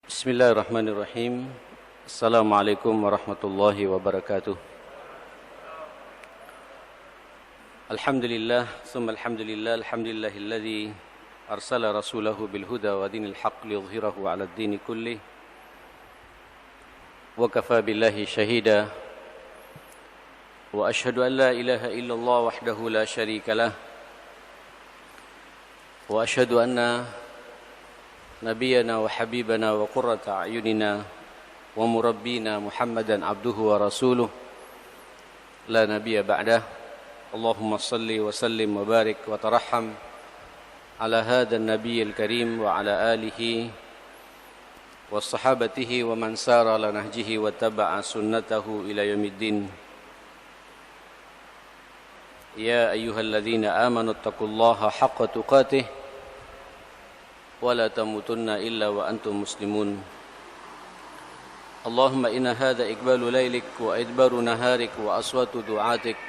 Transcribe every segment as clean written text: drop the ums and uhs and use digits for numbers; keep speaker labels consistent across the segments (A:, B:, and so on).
A: Bismillahirrahmanirrahim. Assalamualaikum warahmatullahi wabarakatuh. Alhamdulillah, summa alhamdulillah, alhamdulillahilladzi arsala rasulahu bilhuda wa dinil haqq liyudhhirahu 'ala ad-dini kullih. Wa kafa billahi shahida. Wa ashhadu an la ilaha illallah wahdahu la syarika lah. Wa ashhadu anna نبينا وحبيبنا وقرة أعيننا ومربينا محمدا عبده ورسوله لا نبي بعده اللهم صل وسلم وبارك وترحم على هذا النبي الكريم وعلى آله وصحابته ومن سار على نهجه واتبع سنته إلى يوم الدين يا أيها الذين آمنوا اتقوا الله حق تقاته ولا تموتن إلا وأنتم مسلمون اللهم إن هذا إقبال ليلك وإدبار نهارك وأصوات دعاتك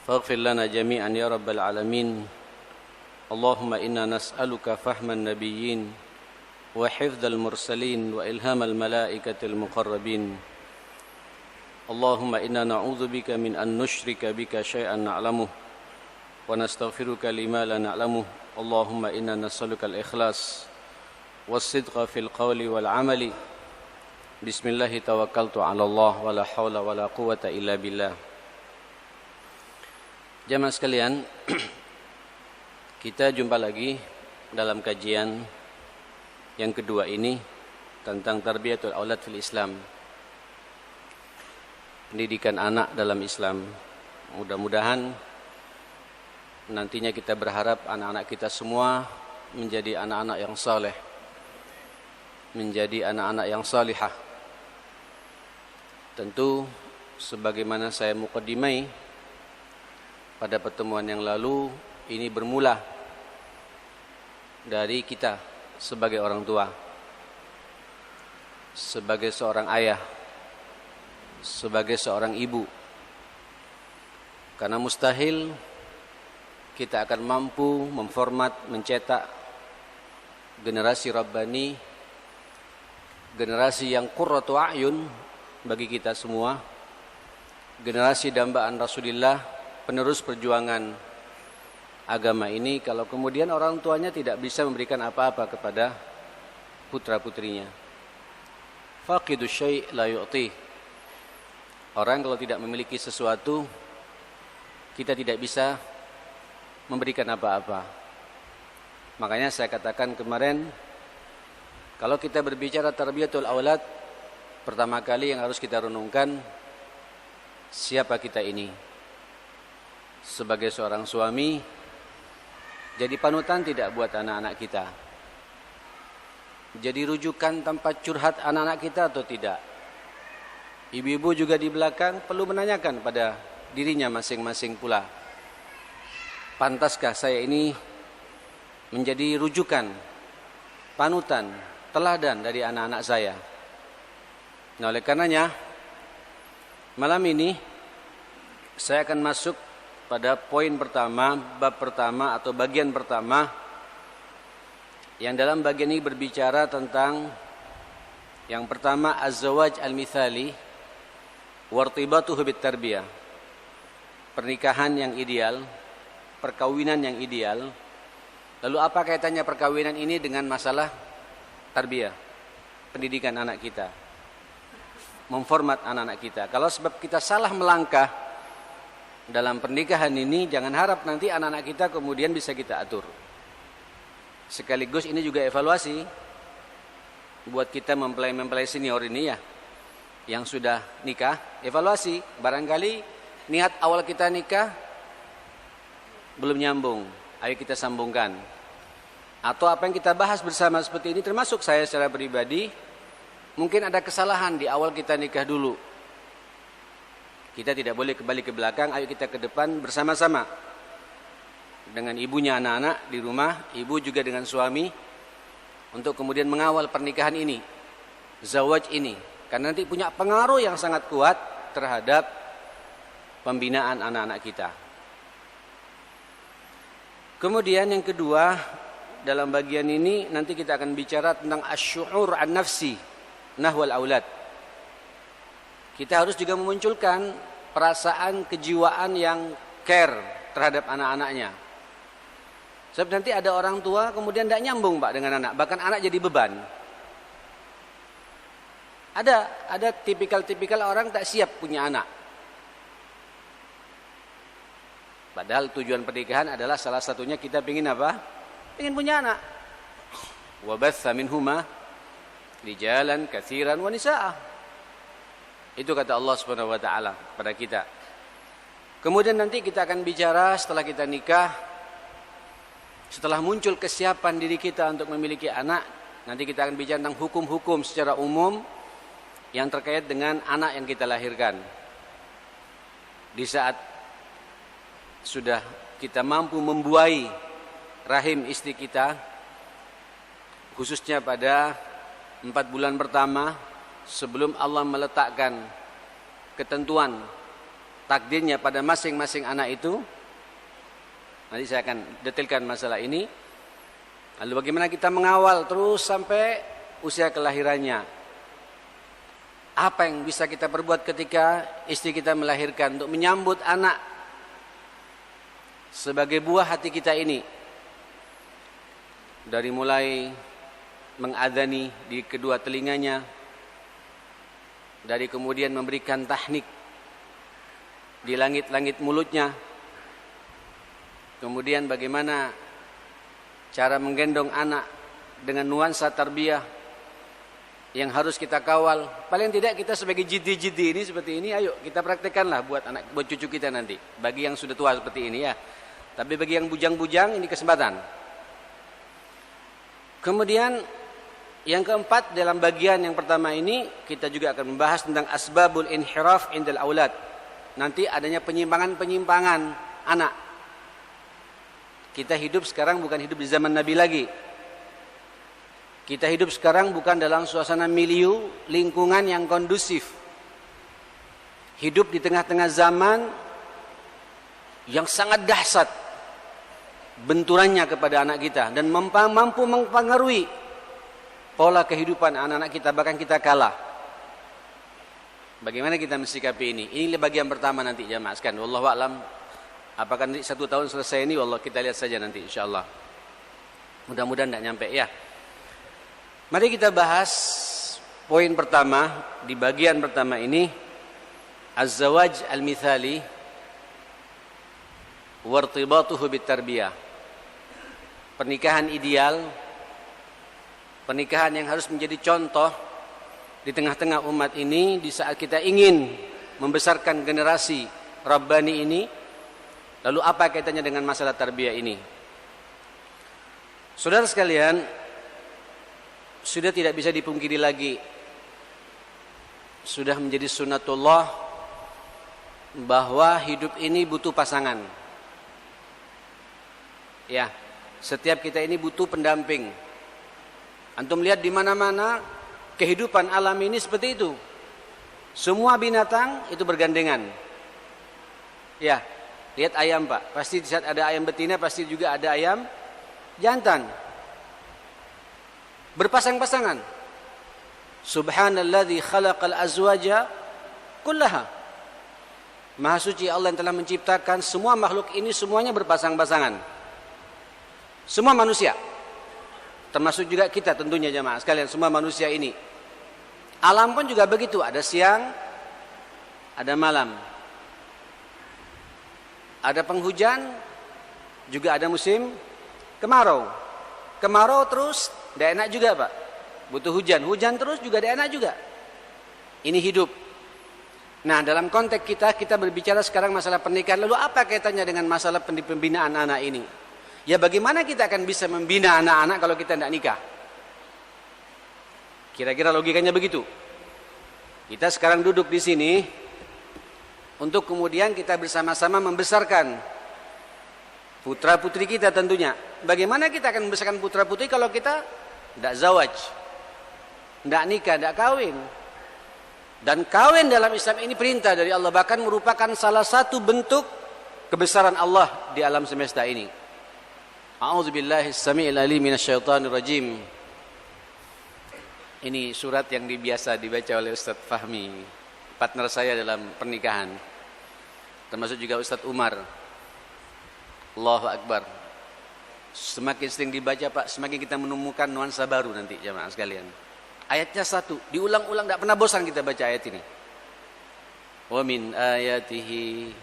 A: فاغفر لنا جميعا يا رب العالمين اللهم إنا نسألك فهم النبيين وحفظ المرسلين وإلهام الملائكة المقربين اللهم إنا نعوذ بك من أن نشرك بك شيئا نعلمه ونستغفرك لما لا نعلمه اللهم إنا نسألك الإخلاص والصدق في القول والعمل بسم الله توكلت على الله ولا حول ولا قوة إلا بالله. Jamaah sekalian, kita jumpa lagi dalam kajian yang kedua ini tentang tarbiyatul aulad fil Islam, pendidikan anak dalam Islam. Mudah-mudahan nantinya kita berharap anak-anak kita semua menjadi anak-anak yang saleh, menjadi anak-anak yang salihah. Tentu sebagaimana saya muqaddimai pada pertemuan yang lalu, ini bermula dari kita sebagai orang tua, sebagai seorang ayah, sebagai seorang ibu. Karena mustahil kita akan mampu memformat, mencetak generasi Rabbani, generasi yang qurratu a'yun bagi kita semua, generasi dambaan Rasulullah, penerus perjuangan agama ini, kalau kemudian orang tuanya tidak bisa memberikan apa-apa kepada putra-putrinya. Faqidu syai' la yu'ti. Orang kalau tidak memiliki sesuatu, kita tidak bisa memberikan apa-apa. Makanya saya katakan kemarin, kalau kita berbicara tarbiyatul aulad, pertama kali yang harus kita renungkan, siapa kita ini? Sebagai seorang suami, jadi panutan tidak buat anak-anak kita? Jadi rujukan tempat curhat anak-anak kita atau tidak? Ibu-ibu juga di belakang perlu menanyakan pada dirinya masing-masing pula. Pantaskah saya ini menjadi rujukan, panutan, teladan dari anak-anak saya? Nah, oleh karenanya, malam ini saya akan masuk pada poin pertama, bab pertama atau bagian pertama, yang dalam bagian ini berbicara tentang yang pertama, az-zawaj al-mithali wartibatuhu bit-tarbiyah. Pernikahan yang ideal, perkawinan yang ideal. Lalu apa kaitannya perkawinan ini dengan masalah tarbiyah, pendidikan anak kita, memformat anak-anak kita? Kalau sebab kita salah melangkah dalam pernikahan ini, jangan harap nanti anak-anak kita kemudian bisa kita atur. Sekaligus ini juga evaluasi buat kita mempelai-mempelai senior ini ya, yang sudah nikah. Evaluasi, barangkali niat awal kita nikah belum nyambung, ayo kita sambungkan. Atau apa yang kita bahas bersama seperti ini, termasuk saya secara pribadi, mungkin ada kesalahan di awal kita nikah dulu. Kita tidak boleh kembali ke belakang, ayo kita ke depan bersama-sama. Dengan ibunya anak-anak di rumah, ibu juga dengan suami, untuk kemudian mengawal pernikahan ini, zawaj ini. Karena nanti punya pengaruh yang sangat kuat terhadap pembinaan anak-anak kita. Kemudian yang kedua, dalam bagian ini nanti kita akan bicara tentang asy'ur an nafsi nahwal aulad. Kita harus juga memunculkan perasaan kejiwaan yang care terhadap anak-anaknya. Sebab nanti ada orang tua kemudian tidak nyambung Pak dengan anak, bahkan anak jadi beban. Ada tipikal orang tak siap punya anak. Padahal tujuan pernikahan adalah salah satunya kita ingin apa? Ingin punya anak. Wa batha minhuma rijalan katsiran wa nisaa. Itu kata Allah Subhanahu wa taala pada kita. Kemudian nanti kita akan bicara setelah kita nikah, setelah muncul kesiapan diri kita untuk memiliki anak, nanti kita akan bicara tentang hukum-hukum secara umum yang terkait dengan anak yang kita lahirkan. Di saat sudah kita mampu membuai rahim istri kita, khususnya pada 4 bulan pertama sebelum Allah meletakkan ketentuan takdirnya pada masing-masing anak itu. Nanti saya akan detailkan masalah ini. Lalu bagaimana kita mengawal terus sampai usia kelahirannya. Apa yang bisa kita perbuat ketika istri kita melahirkan untuk menyambut anak sebagai buah hati kita ini. Dari mulai mengadani di kedua telinganya, dari kemudian memberikan tahnik di langit-langit mulutnya, kemudian bagaimana cara menggendong anak dengan nuansa tarbiyah yang harus kita kawal. Paling tidak kita sebagai jiddi-jiddi ini seperti ini, ayo kita praktekkanlah buat cucu kita nanti. Bagi yang sudah tua seperti ini ya. Tapi bagi yang bujang-bujang ini kesempatan. Kemudian yang keempat, dalam bagian yang pertama ini kita juga akan membahas tentang asbabul inhiraf indal aulad. Nanti adanya penyimpangan-penyimpangan anak. Kita hidup sekarang bukan hidup di zaman Nabi lagi. Kita hidup sekarang bukan dalam suasana milieu lingkungan yang kondusif. Hidup di tengah-tengah zaman yang sangat dahsyat benturannya kepada anak kita dan mampu mempengaruhi pola kehidupan anak-anak kita, bahkan kita kalah. Bagaimana kita mensikapi ini? Ini bagian pertama nanti jamaah sekalian. Wallahu a'lam. Apakah nanti 1 tahun selesai ini? Wallah, kita lihat saja nanti insyaallah. Mudah-mudahan tidak nyampe ya. Mari kita bahas poin pertama di bagian pertama ini, az-zawaj al-mithali wa irtibatuhu bit-tarbiyah. Pernikahan ideal, pernikahan yang harus menjadi contoh di tengah-tengah umat ini di saat kita ingin membesarkan generasi Rabbani ini. Lalu apa kaitannya dengan masalah tarbiyah ini? Saudara sekalian, sudah tidak bisa dipungkiri lagi, sudah menjadi sunnatullah bahwa hidup ini butuh pasangan. Ya, setiap kita ini butuh pendamping. Antum lihat di mana-mana kehidupan alam ini seperti itu. Semua binatang itu bergandengan. Ya, lihat ayam Pak, pasti di saat ada ayam betina pasti juga ada ayam jantan. Berpasang-pasangan. Subhanalladzi khalaqal azwaja kullaha. Maha suci Allah yang telah menciptakan semua makhluk ini, semuanya berpasang-pasangan. Semua manusia. Termasuk juga kita tentunya jamaah sekalian, semua manusia ini. Alam pun juga begitu, ada siang, ada malam. Ada penghujan, juga ada musim kemarau. Kemarau terus, tidak enak juga Pak. Butuh hujan, hujan terus juga tidak enak juga. Ini hidup. Nah, dalam konteks kita berbicara sekarang masalah pernikahan. Lalu apa kaitannya dengan masalah pembinaan anak ini? Ya bagaimana kita akan bisa membina anak-anak kalau kita tidak nikah? Kira-kira logikanya begitu. Kita sekarang duduk di sini untuk kemudian kita bersama-sama membesarkan putra-putri kita tentunya. Bagaimana kita akan membesarkan putra-putri kalau kita tidak zawaj, tidak nikah, tidak kawin? Dan kawin dalam Islam ini perintah dari Allah, bahkan merupakan salah satu bentuk kebesaran Allah di alam semesta ini. A'udzubillahi as-sami'il alim minasyaitonir rajim. Ini surat yang biasa dibaca oleh Ustaz Fahmi, partner saya dalam pernikahan. Termasuk juga Ustaz Umar. Allahu Akbar. Semakin sering dibaca Pak, semakin kita menemukan nuansa baru nanti jemaah sekalian. Ayatnya satu, diulang-ulang, tidak pernah bosan kita baca ayat ini. Wa min ayatihi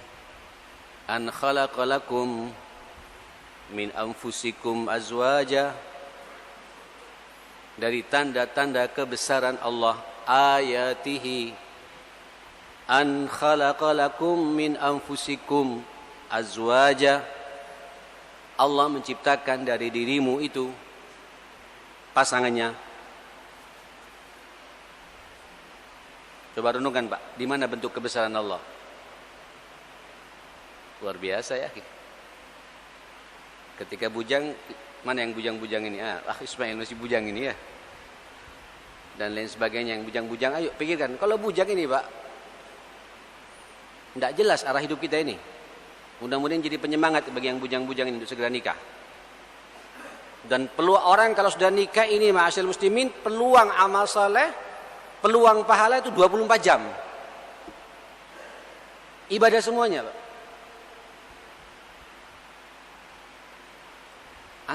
A: an khalaqalakum min anfusikum azwaja. Dari tanda-tanda kebesaran Allah, ayatihi an khalaqalakum min anfusikum azwaja. Allah menciptakan dari dirimu itu pasangannya. Coba renungkan Pak, di mana bentuk kebesaran Allah? Luar biasa ya. Ketika bujang, mana yang bujang-bujang ini? Ismail masih bujang ini ya. Dan lain sebagainya yang bujang-bujang. Ayo pikirkan, kalau bujang ini Pak, tidak jelas arah hidup kita ini. Mudah-mudahan jadi penyemangat bagi yang bujang-bujang ini untuk segera nikah. Dan peluang orang kalau sudah nikah ini, ma'asyil muslimin, peluang amal saleh, peluang pahala itu 24 jam. Ibadah semuanya Pak.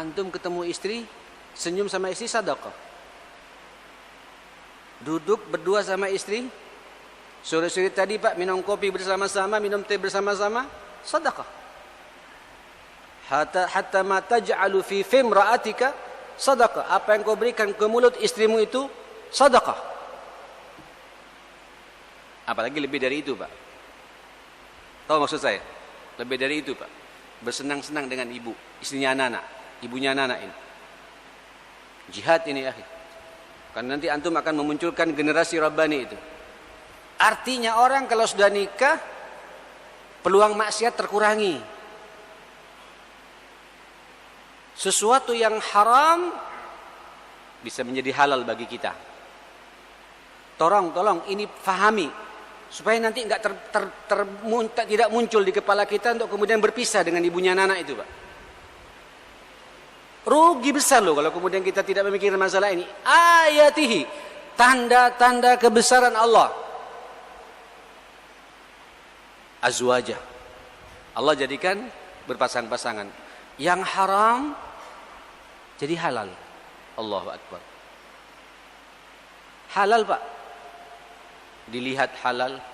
A: Antum ketemu istri, senyum sama istri, sedekah. Duduk berdua sama istri, sore-sore tadi Pak minum kopi bersama-sama, minum teh bersama-sama, sedekah. Hatta ma taj'alu fi fimra'atika sedekah. Apa yang kau berikan ke mulut istrimu itu sedekah. Apalagi lebih dari itu Pak. Tahu maksud saya? Lebih dari itu Pak. Bersenang-senang dengan ibu, istrinya anak-anak. Ibunya anak ini. Jihad ini ya. Karena nanti antum akan memunculkan generasi Rabbani itu. Artinya orang kalau sudah nikah, peluang maksiat terkurangi. Sesuatu yang haram bisa menjadi halal bagi kita. Tolong ini fahami. Supaya nanti tidak muncul di kepala kita untuk kemudian berpisah dengan ibunya anak itu Pak. Rugi besar loh kalau kemudian kita tidak memikirkan masalah ini. Ayatihi, tanda-tanda kebesaran Allah. Azwaja, Allah jadikan berpasang-pasangan. Yang haram jadi halal. Allahu Akbar. Halal Pak. Dilihat halal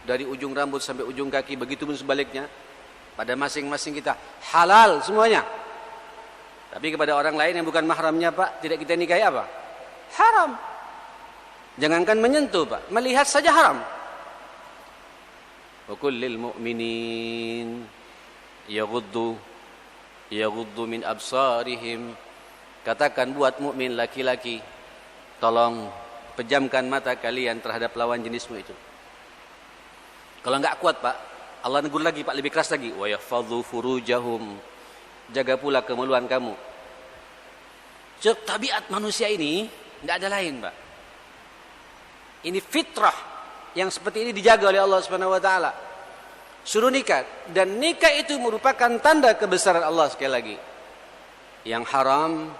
A: dari ujung rambut sampai ujung kaki, begitu pun sebaliknya. Pada masing-masing kita halal semuanya. Tapi kepada orang lain yang bukan mahramnya Pak, tidak kita nikahi apa? Haram. Jangankan menyentuh Pak, melihat saja haram. Wa kullil mu'minin yaghuddu min absarihim. Katakan buat mukmin laki-laki, tolong pejamkan mata kalian terhadap lawan jenismu itu. Kalau enggak kuat Pak, Allah negur lagi Pak, lebih keras lagi. Wa yahfadzu furujahum. Jaga pula kemaluan kamu. Tabiat manusia ini tidak ada lain, Pak. Ini fitrah yang seperti ini dijaga oleh Allah Subhanahu wa taala. Suruh nikah, dan nikah itu merupakan tanda kebesaran Allah sekali lagi. Yang haram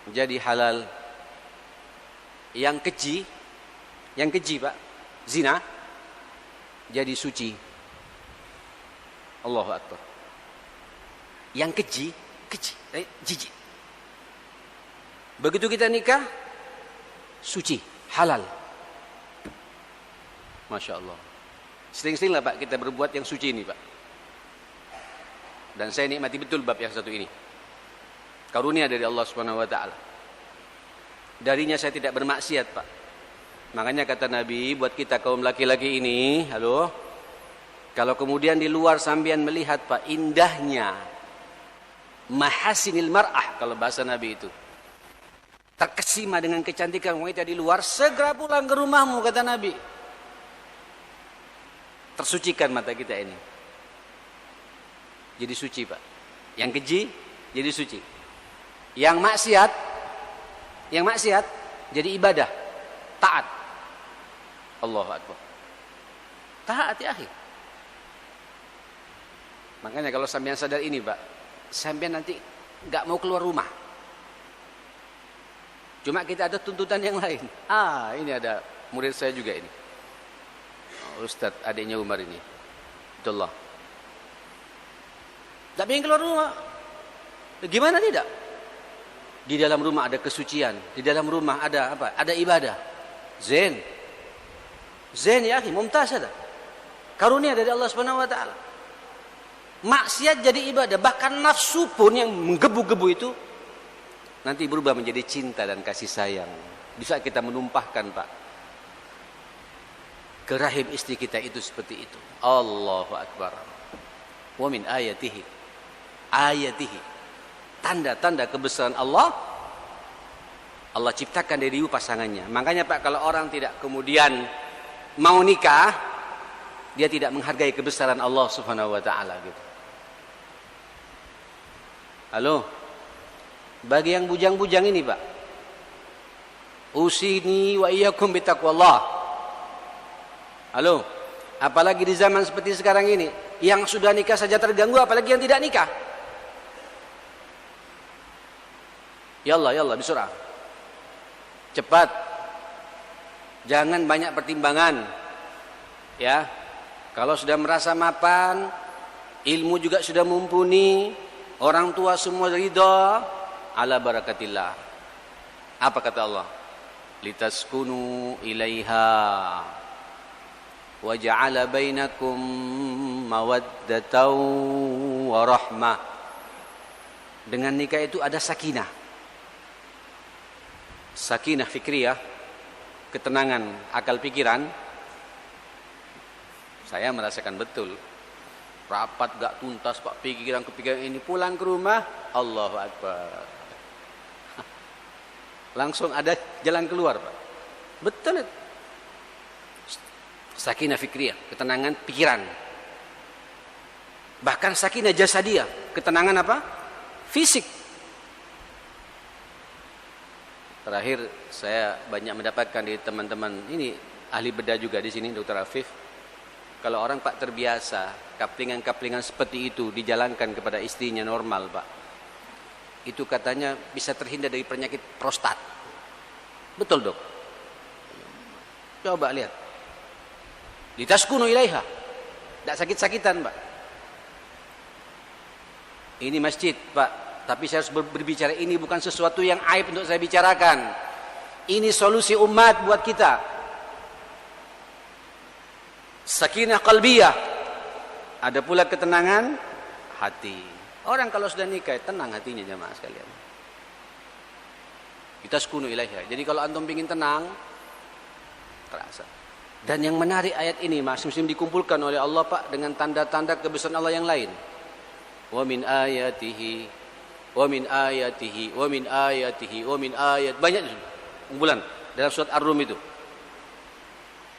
A: jadi halal. Yang keji Pak, zina jadi suci. Allahu Akbar. Yang jijik. Begitu kita nikah, suci, halal. Masya Allah. Sering-seringlah Pak kita berbuat yang suci ini Pak. Dan saya nikmati betul bab yang satu ini. Karunia dari Allah Subhanahu wa taala. Darinya saya tidak bermaksiat Pak. Makanya kata Nabi buat kita kaum laki-laki ini, kalau kemudian di luar sambian melihat Pak indahnya mahasinil mar'ah, kalau bahasa Nabi itu, terkesima dengan kecantikan wanita di luar, segera pulang ke rumahmu, kata Nabi. Tersucikan mata kita ini. Jadi suci Pak. Yang keji jadi suci. Yang maksiat jadi ibadah, taat. Allahu Akbar. Taat ya akhi. Makanya kalau sampean sadar ini Pak, sampean nanti nggak mau keluar rumah. Cuma kita ada tuntutan yang lain. Ini ada murid saya juga ini. Ustadz, adiknya Umar ini. Betul. Tak ingin keluar rumah. Gimana tidak? Di dalam rumah ada kesucian. Di dalam rumah ada apa? Ada ibadah. Zen ya akhi, mumtaz ada. Karunia dari Allah Subhanahu wa taala. Maksiat jadi ibadah, bahkan nafsu pun yang menggebu-gebu itu nanti berubah menjadi cinta dan kasih sayang. Bisa kita menumpahkan, Pak, ke rahim istri kita itu seperti itu. Allahu akbar. Wa min ayatihi. Tanda-tanda kebesaran Allah. Allah ciptakan dari pasangannya. Makanya Pak, kalau orang tidak kemudian mau nikah, dia tidak menghargai kebesaran Allah Subhanahu wa taala gitu. Halo. Bagi yang bujang-bujang ini, Pak. Usini wa iyyakum bitaqwallah. Halo. Apalagi di zaman seperti sekarang ini, yang sudah nikah saja terganggu, apalagi yang tidak nikah. Yallah bisurah. Cepat. Jangan banyak pertimbangan. Ya. Kalau sudah merasa mapan, ilmu juga sudah mumpuni, orang tua semua ridha, ala barakatillah. Apa kata Allah? Litaskunu ilaiha wa ja'ala bainakum mawaddatan wa rahmah. Dengan nikah itu ada sakinah. Sakinah fikriyah, ketenangan akal pikiran. Saya merasakan betul. Rapat gak tuntas, Pak, pikiran-kepikiran ini, pulang ke rumah, Allahu akbar. Langsung ada jalan keluar, Pak. Betul. Sakinah fikriyah, ketenangan pikiran. Bahkan sakinah jasadiyah, ketenangan apa? Fisik. Terakhir saya banyak mendapatkan di teman-teman ini ahli bedah juga di sini, Dr. Afif. Kalau orang, Pak, terbiasa kaplingan-kaplingan seperti itu dijalankan kepada istrinya normal, Pak, itu katanya bisa terhindar dari penyakit prostat. Betul, Dok? Coba lihat. Litaskunu ilaiha. Tidak sakit-sakitan, Pak. Ini masjid, Pak. Tapi saya harus berbicara, ini bukan sesuatu yang aib untuk saya bicarakan. Ini solusi umat buat kita. Sakinah qalbiyah. Ada pula ketenangan hati. Orang kalau sudah nikah, tenang hatinya jamaah sekalian. Kita skunu ilaiha. Jadi kalau antum ingin tenang, terasa. Dan yang menarik ayat ini masing-masing dikumpulkan oleh Allah, Pak, dengan tanda-tanda kebesaran Allah yang lain. Wa min ayatihi, wa min ayatihi, wa min ayatihi, wa min ayat. Banyak kumpulan dalam surat Ar-Rum itu.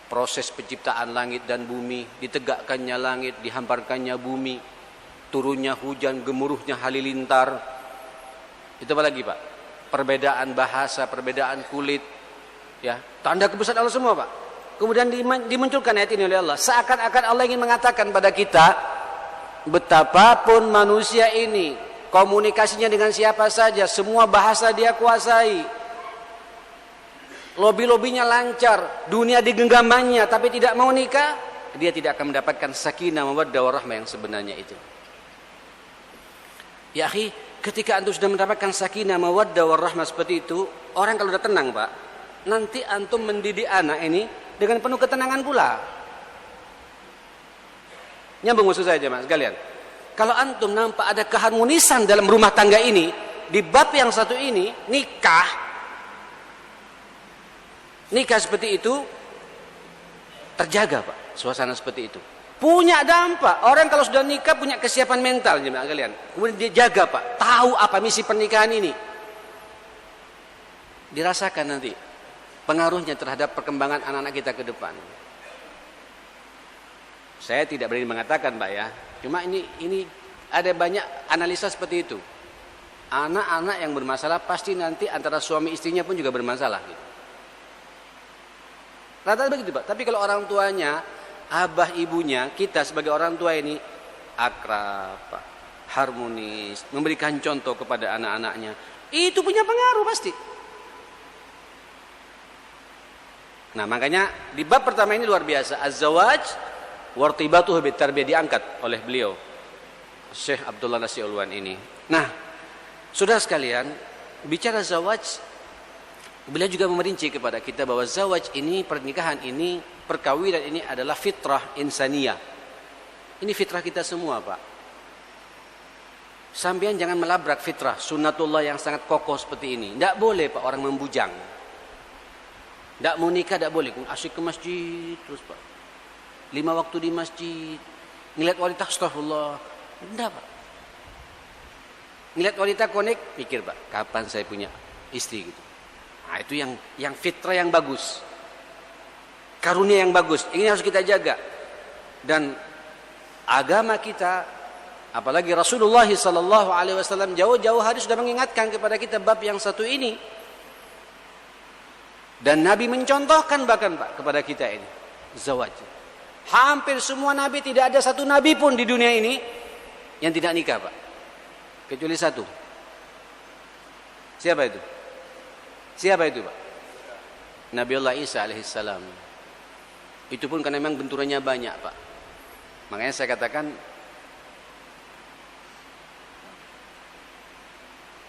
A: Proses penciptaan langit dan bumi, ditegakkannya langit, dihamparkannya bumi, turunnya hujan, gemuruhnya halilintar. Itu apa lagi, Pak? Perbedaan bahasa, perbedaan kulit, ya, tanda kebesaran Allah semua, Pak. Kemudian dimunculkan ayat ini oleh Allah, seakan-akan Allah ingin mengatakan pada kita, betapapun manusia ini komunikasinya dengan siapa saja, semua bahasa dia kuasai. Lobi-lobinya lancar, dunia digenggamannya, tapi tidak mau nikah, dia tidak akan mendapatkan sakinah mawaddah warahmah yang sebenarnya itu. Ya akhi, ketika antum sudah mendapatkan sakinah mawaddah warahmah seperti itu, orang kalau sudah tenang, Pak, nanti antum mendidik anak ini dengan penuh ketenangan pula. Nyambung maksud saya, jemaah sekalian. Kalau antum nampak ada keharmonisan dalam rumah tangga ini, di bab yang satu ini, nikah seperti itu terjaga, Pak, suasana seperti itu punya dampak. Orang kalau sudah nikah punya kesiapan mental, jemaah kalian, kemudian dia jaga, Pak, tahu apa misi pernikahan ini, dirasakan nanti pengaruhnya terhadap perkembangan anak-anak kita ke depan. Saya tidak berani mengatakan, Pak, ya, cuma ini ada banyak analisa seperti itu. Anak-anak yang bermasalah pasti nanti antara suami istrinya pun juga bermasalah gitu. Rata-rata begitu, Pak. Tapi kalau orang tuanya, abah ibunya, kita sebagai orang tua ini akrab, Pak, harmonis, memberikan contoh kepada anak-anaknya, itu punya pengaruh pasti. Nah, makanya di bab pertama ini luar biasa, az-zawaj wartibatuhu bitarbiyah, diangkat oleh beliau Syekh Abdullah Nasir Ulwan ini. Nah, saudara sekalian, bicara zawaj, beliau juga memerinci kepada kita bahwa zawaj ini, pernikahan ini, perkawinan ini adalah fitrah insaniyah. Ini fitrah kita semua, Pak. Sampean jangan melabrak fitrah sunnatullah yang sangat kokoh seperti ini. Tidak boleh, Pak, orang membujang. Tidak mau nikah, tidak boleh. Asyik ke masjid terus, Pak. 5 waktu di masjid. Ngeliat wanita, astagfirullah. Tidak, Pak. Ngeliat wanita konek, pikir, Pak, kapan saya punya istri gitu. Nah, itu yang fitrah yang bagus. Karunia yang bagus. Ini harus kita jaga. Dan agama kita, apalagi Rasulullah SAW jauh-jauh hari sudah mengingatkan kepada kita bab yang satu ini. Dan Nabi mencontohkan bahkan, Pak, kepada kita ini zawaj. Hampir semua Nabi, tidak ada satu Nabi pun di dunia ini yang tidak nikah, Pak, kecuali satu. Siapa itu? Siapa itu, Pak? Nabiullah Isa alaihissalam. Itu pun karena memang benturannya banyak, Pak. Makanya saya katakan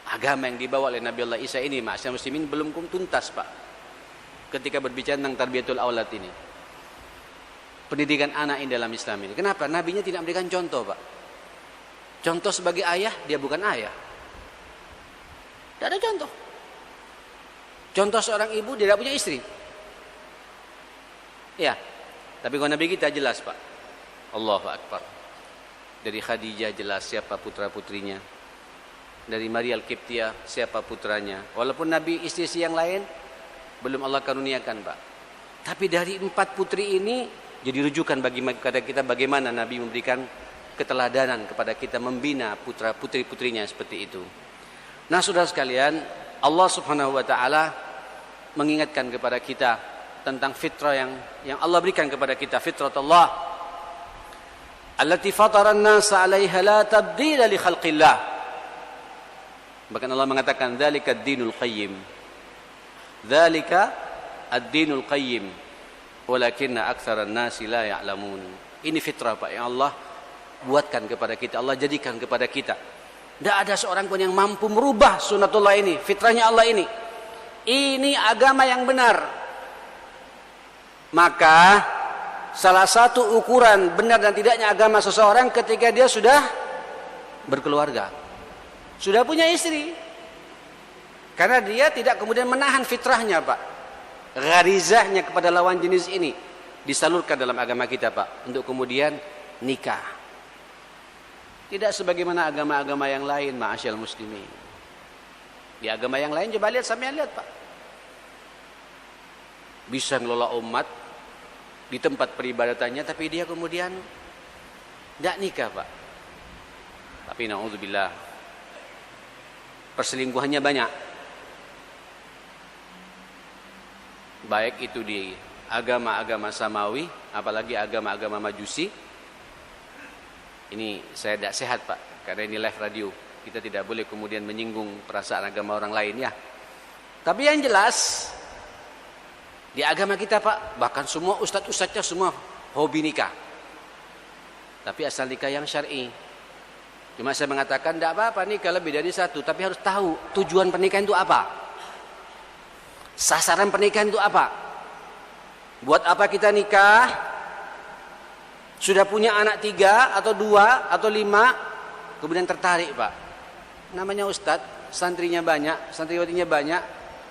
A: agama yang dibawa oleh Nabiullah Isa ini, ma'asyar muslimin, belum tuntas, Pak. Ketika berbicara tentang tarbiyatul aulad ini, pendidikan anak ini dalam Islam ini. Kenapa? Nabinya tidak memberikan contoh, Pak. Contoh sebagai ayah, dia bukan ayah. Tidak ada contoh. Contoh seorang ibu, dia tidak punya istri. Ya, tapi kalau Nabi kita jelas, Pak. Allahu Akbar. Dari Khadijah jelas siapa putra-putrinya. Dari Maria Al-Qibtiyah siapa putranya. Walaupun Nabi istri-istri yang lain belum Allah karuniakan, Pak. Tapi dari 4 putri ini jadi rujukan bagi kita bagaimana Nabi memberikan keteladanan kepada kita membina putra putri-putrinya seperti itu. Nah, saudara sekalian, Allah Subhanahu wa taala mengingatkan kepada kita tentang fitrah yang Allah berikan kepada kita, fitratullah allati fatara an-nasa 'alaiha la tabdila li khalqillah. Bahkan Allah mengatakan dzalika ad-dinul qayyim. Dzalika ad-dinul qayyim walakinna aktsaran nasi la ya'lamun. Ini fitrah, Pak, yang Allah buatkan kepada kita, Allah jadikan kepada kita. Tidak ada seorang pun yang mampu merubah sunnatullah ini, fitrahnya Allah ini. Ini agama yang benar. Maka salah satu ukuran benar dan tidaknya agama seseorang ketika dia sudah berkeluarga, sudah punya istri. Karena dia tidak kemudian menahan fitrahnya, Pak. Gharizahnya kepada lawan jenis ini disalurkan dalam agama kita, Pak, untuk kemudian nikah. Tidak sebagaimana agama-agama yang lain, ma'asyal muslimin. Di agama yang lain, coba lihat, sampean lihat, Pak. Bisa ngelola umat di tempat peribadatannya, tapi dia kemudian tidak nikah, Pak. Tapi na'udzubillah, perselingkuhannya banyak. Baik itu di agama-agama samawi, apalagi agama-agama majusi. Ini saya tidak sehat, Pak, karena ini live radio. Kita tidak boleh kemudian menyinggung perasaan agama orang lain, ya. Tapi yang jelas di agama kita, Pak, bahkan semua ustadz-ustadznya semua hobi nikah. Tapi asal nikah yang syar'i. Cuma saya mengatakan tidak apa-apa nikah lebih dari satu, tapi harus tahu tujuan pernikahan itu apa. Sasaran pernikahan itu apa? Buat apa kita nikah? Sudah punya anak 3 atau 2 atau 5, kemudian tertarik, Pak. Namanya ustadz, santrinya banyak, santriwatinya banyak,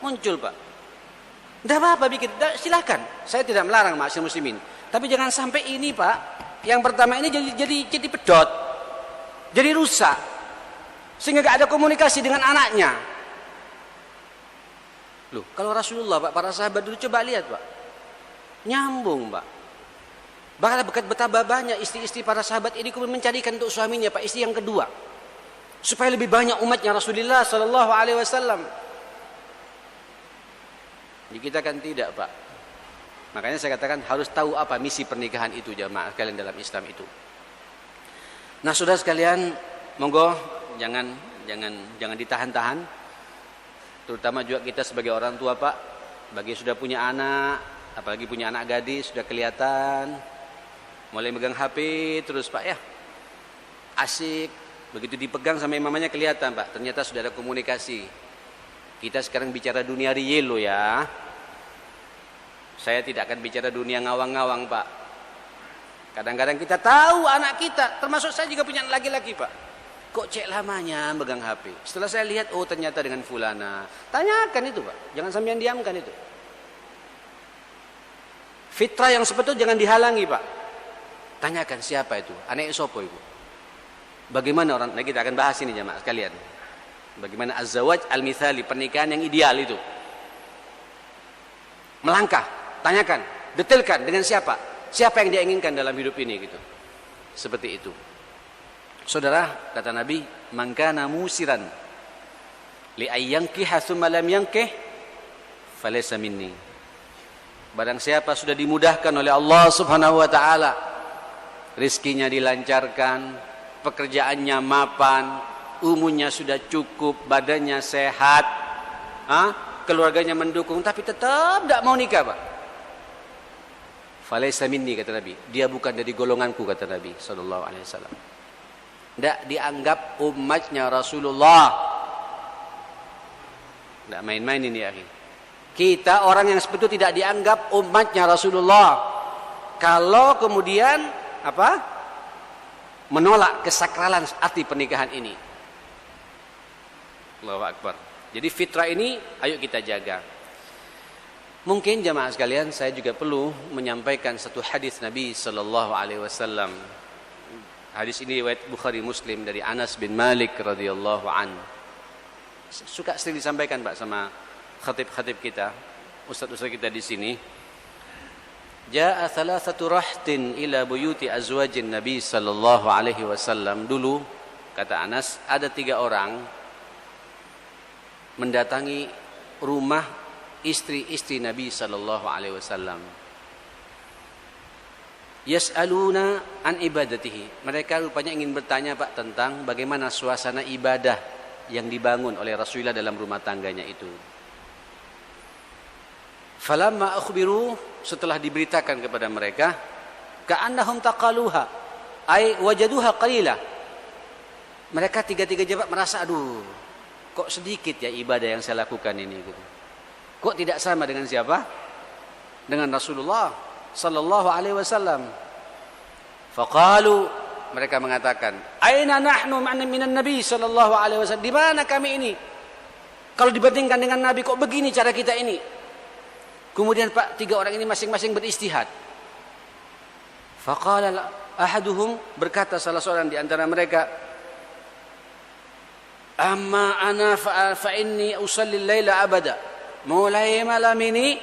A: muncul, Pak. Tidak apa-apa bikin, silakan. Saya tidak melarang, ma'asyar muslimin. Tapi jangan sampai ini, Pak, yang pertama ini jadi pedot, jadi rusak, sehingga gak ada komunikasi dengan anaknya. Loh, kalau Rasulullah, Pak, para sahabat dulu coba lihat, Pak, nyambung, Pak. Bahkan betapa banyak istri-istri para sahabat ini kemudian mencarikan untuk suaminya, Pak, istri yang kedua, supaya lebih banyak umatnya Rasulullah Sallallahu Alaihi Wasallam. Jadi kita kan tidak, Pak. Makanya saya katakan harus tahu apa misi pernikahan itu, jamaah sekalian dalam Islam itu. Nah, saudara sekalian, monggo jangan ditahan-tahan. Terutama juga kita sebagai orang tua, Pak, bagi sudah punya anak, apalagi punya anak gadis, sudah kelihatan mulai megang HP terus, Pak, ya. Asik, begitu dipegang sama imamnya kelihatan, Pak, ternyata sudah ada komunikasi. Kita sekarang bicara dunia real loh ya. Saya tidak akan bicara dunia ngawang-ngawang, Pak. Kadang-kadang kita tahu anak kita, termasuk saya juga punya anak laki-laki, Pak. Kok cek lamanya megang HP? Setelah saya lihat, oh ternyata dengan fulana. Tanyakan itu, Pak. Jangan sampean diamkan itu. Fitrah yang sebetulnya jangan dihalangi, Pak. Tanyakan siapa itu? Anak sopo itu? Bagaimana orang? Nah, kita akan bahas ini jemaah sekalian. Bagaimana az-zawaj al-mithali, pernikahan yang ideal itu. Melangkah, tanyakan, detailkan dengan siapa? Siapa yang dia inginkan dalam hidup ini gitu. Seperti itu. Saudara, kata Nabi, man kana musiran li ayyankiha thumma lam yankih falaysa minni. Barang siapa sudah dimudahkan oleh Allah Subhanahu wa taala, rizkinya dilancarkan, pekerjaannya mapan, umurnya sudah cukup, badannya sehat, keluarganya mendukung, tapi tetap tidak mau nikah, Pak. Falaysa minni, kata Nabi. Dia bukan dari golonganku, kata Nabi sallallahu alaihi wasallam. Tidak dianggap umatnya Rasulullah. Tidak main-main ini, ya. Kita orang yang sebetulnya tidak dianggap umatnya Rasulullah. Kalau kemudian menolak kesakralan arti pernikahan ini. Allahu Akbar. Jadi fitrah ini ayo kita jaga. Mungkin jamaah sekalian, saya juga perlu menyampaikan satu hadis Nabi sallallahu alaihi wasallam. Hadis ini riwayat Bukhari Muslim dari Anas bin Malik radhiyallahu an. Suka sering disampaikan, Pak, sama khatib-khatib kita, ustaz-ustaz kita di sini. Ja'a thalathatu rahtin ila buyuti azwajin Nabi sallallahu alaihi wasallam. Dulu, kata Anas, ada 3 orang mendatangi rumah istri-istri Nabi sallallahu alaihi wasallam. Yas'aluna an ibadatihi. Mereka rupanya ingin bertanya, Pak, tentang bagaimana suasana ibadah yang dibangun oleh Rasulullah dalam rumah tangganya itu. Falamma akhbiru, setelah diberitakan kepada mereka, ka'annahum taqaluha ay wajaduha qalila. Mereka tiga-tiga jawab merasa, aduh, kok sedikit ya ibadah yang saya lakukan ini gitu. Kok tidak sama dengan siapa? Dengan Rasulullah sallallahu alaihi wasallam. Faqalu, mereka mengatakan, aina nahnu minan nabi sallallahu alaihi wasallam? Di mana kami ini? Kalau dibandingkan dengan Nabi, kok begini cara kita ini? Kemudian, Pak, 3 orang ini masing-masing beristihad. Faqala ahaduhum, berkata salah seorang di antara mereka, amma ana fa inni usalli al-laila abada. Mulai malam ini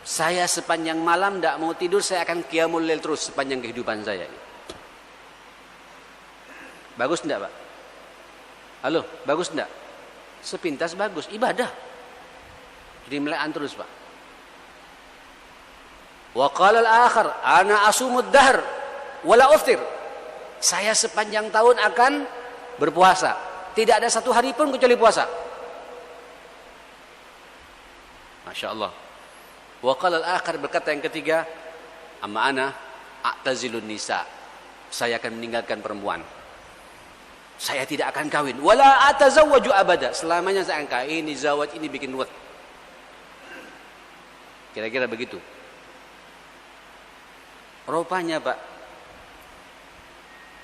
A: saya sepanjang malam tidak mau tidur, saya akan qiyamul lail terus sepanjang kehidupan saya. Bagus tidak, Pak? Halo, bagus tidak? Sepintas bagus, ibadah. Jadi melekan terus, Pak. Wa qala al-akhar, ana asumud dahr wala uftir. Saya sepanjang tahun akan berpuasa. Tidak ada satu hari pun kecuali puasa. Masya Allah. Wa qala al-akhar, berkata yang ketiga, amma ana a'tazilun nisa. Saya akan meninggalkan perempuan. Saya tidak akan kawin. Wala atazawwaju abada. Selamanya saya akan kawin. Ini zawaj, ini bikin ruwet. Kira-kira begitu. Rupanya, Pak,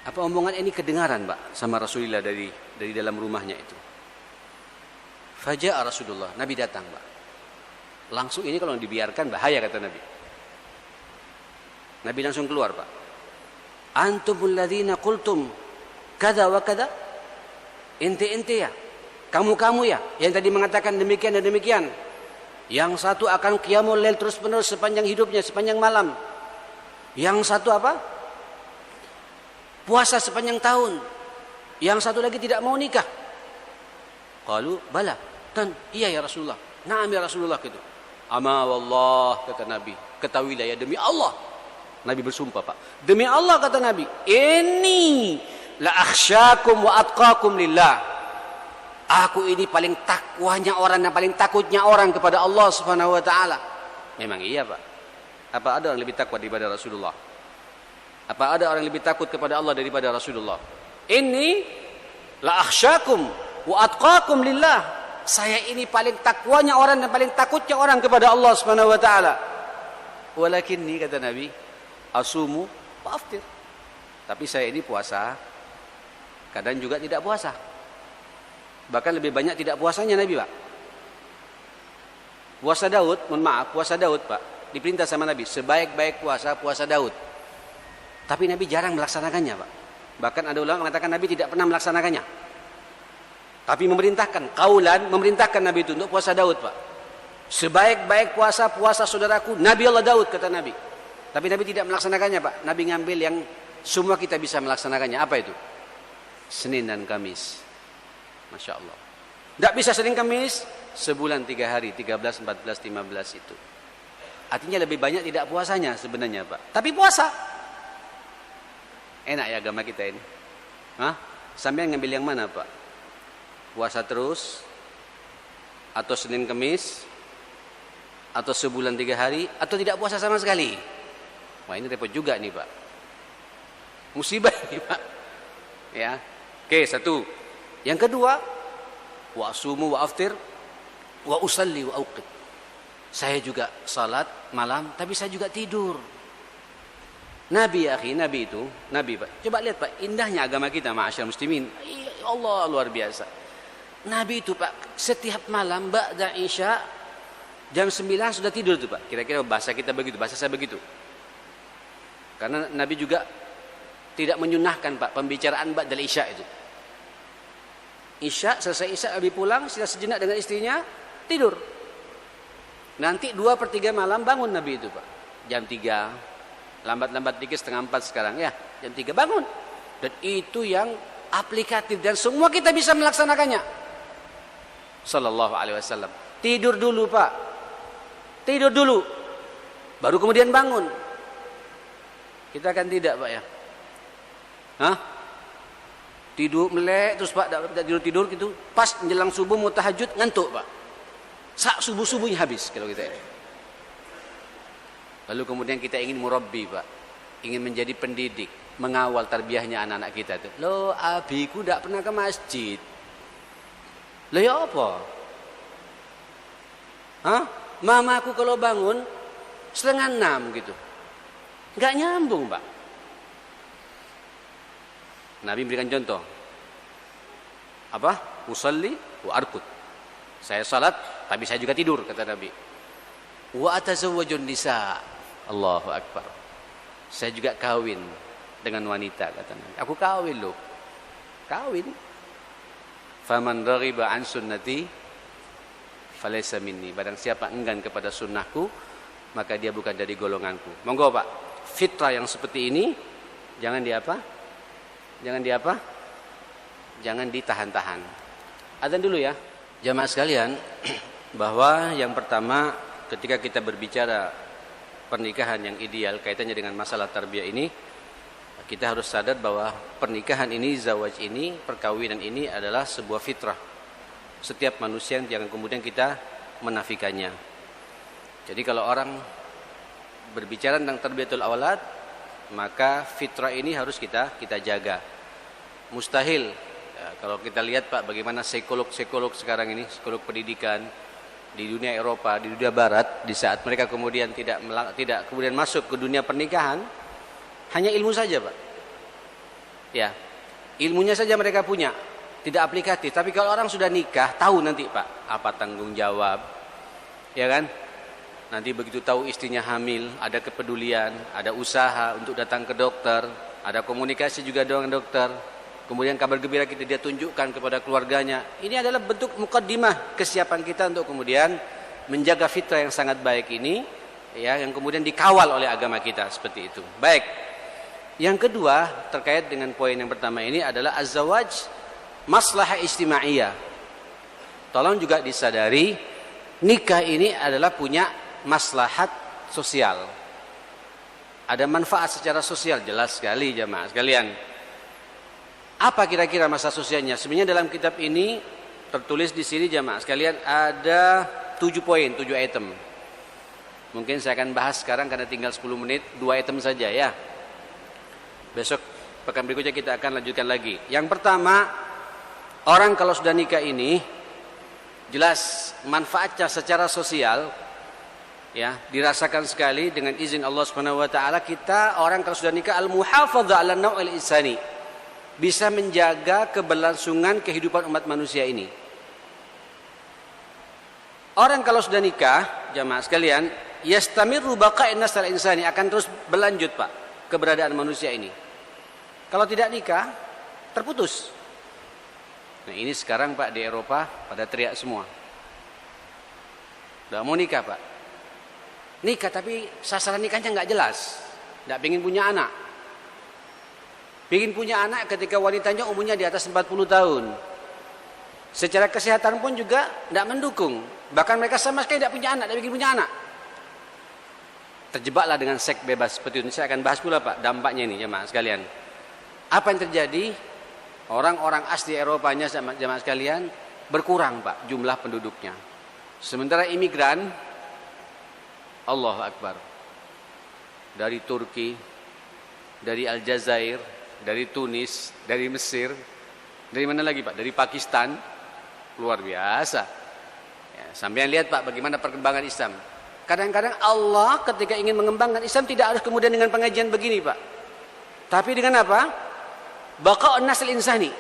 A: apa omongan ini kedengaran, Pak, sama Rasulullah dari dalam rumahnya itu. Faja'a Rasulullah, Nabi datang, Pak. Langsung ini kalau dibiarkan bahaya, kata Nabi. Nabi langsung keluar, Pak. Antumul ladzina qultum kada wa kada. Ente ya, kamu ya yang tadi mengatakan demikian dan demikian. Yang satu akan qiyamul lail terus-menerus sepanjang hidupnya, sepanjang malam. Yang satu apa? Puasa sepanjang tahun. Yang satu lagi tidak mau nikah. Qalu bala, dan iya ya Rasulullah. Na'am ya Rasulullah gitu. Ama wallah, kata Nabi, ketahuilah ya, demi Allah. Nabi bersumpah, Pak. Demi Allah, kata Nabi, ini la akhsyakum wa atqakum lillah. Aku ini paling takwanya orang dan paling takutnya orang kepada Allah Subhanahu wa taala. Memang iya, Pak. Apa ada orang lebih takwa daripada Rasulullah? Apa ada orang lebih takut kepada Allah daripada Rasulullah? Ini la akhsyakum wa atqakum lillah. Saya ini paling takwanya orang dan paling takutnya orang kepada Allah Subhanahu wa taala. Walakinni, kata Nabi, asumu wa aftir. Tapi saya ini puasa, kadang juga tidak puasa. Bahkan lebih banyak tidak puasanya Nabi, Pak. Puasa Daud, mohon maaf, puasa Daud, Pak, diperintah sama Nabi, sebaik-baik puasa Daud. Tapi Nabi jarang melaksanakannya, Pak. Bahkan ada ulama mengatakan Nabi tidak pernah melaksanakannya. Tapi memerintahkan, kaulan memerintahkan Nabi itu untuk puasa Daud, Pak. Sebaik-baik puasa saudaraku, Nabi Allah Daud, kata Nabi. Tapi Nabi tidak melaksanakannya, Pak. Nabi ngambil yang semua kita bisa melaksanakannya. Apa itu? Senin dan Kamis. Masya Allah. Tidak bisa Senin Kamis, sebulan 3 hari, 13, 14, 15 itu. Artinya lebih banyak tidak puasanya sebenarnya, Pak. Tapi puasa. Enak ya agama kita ini. Hah? Sampai ngambil yang mana, Pak? Puasa terus, atau Senin Kamis, atau sebulan 3 hari, atau tidak puasa sama sekali? Wah, ini repot juga nih, Pak. Musibah ini, Pak. Ya. Oke, satu. Yang kedua, wa asumu wa aftir wa usalli wa auqit. Saya juga salat malam, tapi saya juga tidur. Nabi, ya akhi, Nabi itu, Nabi, Pak. Coba lihat, Pak, indahnya agama kita, ma'asyar muslimin. Ya Allah, luar biasa. Nabi itu, Pak, setiap malam ba'da Isya jam 9 sudah tidur tuh, Pak. Kira-kira bahasa kita begitu, bahasa saya begitu. Karena Nabi juga tidak menyunahkan, Pak, pembicaraan ba'dal Isya itu. Isya, selesai Isya Nabi pulang, sudah sejenak dengan istrinya, tidur. Nanti 2/3 malam bangun Nabi itu, Pak. Jam 3, lambat-lambat dikit setengah 4 sekarang ya, jam 3 bangun. Dan itu yang aplikatif dan semua kita bisa melaksanakannya. Sallallahu alaihi wasallam. Tidur dulu, Pak. Tidur dulu. Baru kemudian bangun. Kita kan tidak, Pak, ya. Hah? Tidur melek terus, Pak, tidak tidur gitu. Pas menjelang subuh mau tahajud ngantuk, Pak. Subuh-subuhnya habis kalau kita ini. Lalu kemudian kita ingin murabbi, Pak. Ingin menjadi pendidik, mengawal tarbiyahnya anak-anak kita itu. Loh, abiku tidak pernah ke masjid. Loh, ya apa? Hah? Mamaku kalau bangun 5:30 gitu. Enggak nyambung, Pak. Nabi memberikan contoh. Apa? Usalli wa arqud. Saya salat, tapi saya juga tidur, kata Nabi. Wa atazawwajun nisa. Allahu akbar. Saya juga kawin dengan wanita, kata Nabi. Aku kawin loh. Kawin. Faman raghiba an sunnati falaysa minni. Barang siapa enggan kepada sunnahku, maka dia bukan dari golonganku. Monggo, Pak. Fitrah yang seperti ini jangan diapa? Jangan diapa? Jangan ditahan-tahan. Adzan dulu ya. Jamaah sekalian, bahwa yang pertama ketika kita berbicara pernikahan yang ideal kaitannya dengan masalah tarbiyah ini, kita harus sadar bahwa pernikahan ini, zawaj ini, perkawinan ini adalah sebuah fitrah. Setiap manusia yang jangan kemudian kita menafikannya. Jadi kalau orang berbicara tentang tarbiyatul awlad, maka fitrah ini harus kita jaga. Mustahil ya, kalau kita lihat, Pak, bagaimana psikolog sekarang ini, psikolog pendidikan di dunia Eropa, di dunia Barat, di saat mereka kemudian tidak kemudian masuk ke dunia pernikahan, hanya ilmu saja, Pak. Ya, ilmunya saja mereka punya, tidak aplikatif. Tapi kalau orang sudah nikah, tahu nanti, Pak, apa tanggung jawab, ya kan? Nanti begitu tahu istrinya hamil, ada kepedulian, ada usaha untuk datang ke dokter, ada komunikasi juga dengan dokter. Kemudian kabar gembira dia tunjukkan kepada keluarganya. Ini adalah bentuk mukaddimah kesiapan kita untuk kemudian menjaga fitrah yang sangat baik ini, ya, yang kemudian dikawal oleh agama kita seperti itu. Baik. Yang kedua terkait dengan poin yang pertama ini adalah az-zawaj maslahah ijtimaiyah. Tolong juga disadari, nikah ini adalah punya maslahat sosial. Ada manfaat secara sosial, jelas sekali jamaah sekalian. Apa kira-kira masa sosialnya? Sebenarnya dalam kitab ini tertulis di sini jamaah sekalian ada 7 poin, 7 item. Mungkin saya akan bahas sekarang karena tinggal 10 menit, 2 item saja ya. Besok pekan berikutnya kita akan lanjutkan lagi. Yang pertama, orang kalau sudah nikah ini jelas manfaatnya secara sosial ya dirasakan sekali dengan izin Allah Subhanahu wa taala. Kita orang kalau sudah nikah al-muhafadzah 'ala an-naw'il insani, bisa menjaga keberlangsungan kehidupan umat manusia ini. Orang kalau sudah nikah, jamaah sekalian, yastamirru baqa'in nasl insani, akan terus berlanjut Pak keberadaan manusia ini. Kalau tidak nikah, terputus. Nah ini sekarang Pak di Eropa pada teriak semua. Udah mau nikah Pak. Nikah tapi sasaran nikahnya nggak jelas. Nggak pengen punya anak. Pengen punya anak ketika wanitanya umurnya di atas 40 tahun. Secara kesehatan pun juga nggak mendukung. Bahkan mereka sama sekali tidak punya anak, tidak ingin punya anak. Terjebaklah dengan seks bebas seperti itu. Saya akan bahas pula Pak dampaknya ini jemaah sekalian. Apa yang terjadi? Orang-orang asli Eropanya jemaah sekalian berkurang Pak jumlah penduduknya. Sementara imigran, Allahu Akbar, dari Turki, dari Aljazair, dari Tunis, dari Mesir, dari mana lagi Pak? Dari Pakistan, luar biasa. Ya, sampean lihat Pak bagaimana perkembangan Islam. Kadang-kadang Allah ketika ingin mengembangkan Islam tidak harus kemudian dengan pengajian begini Pak. Tapi dengan apa? Baqa'un nasl insani.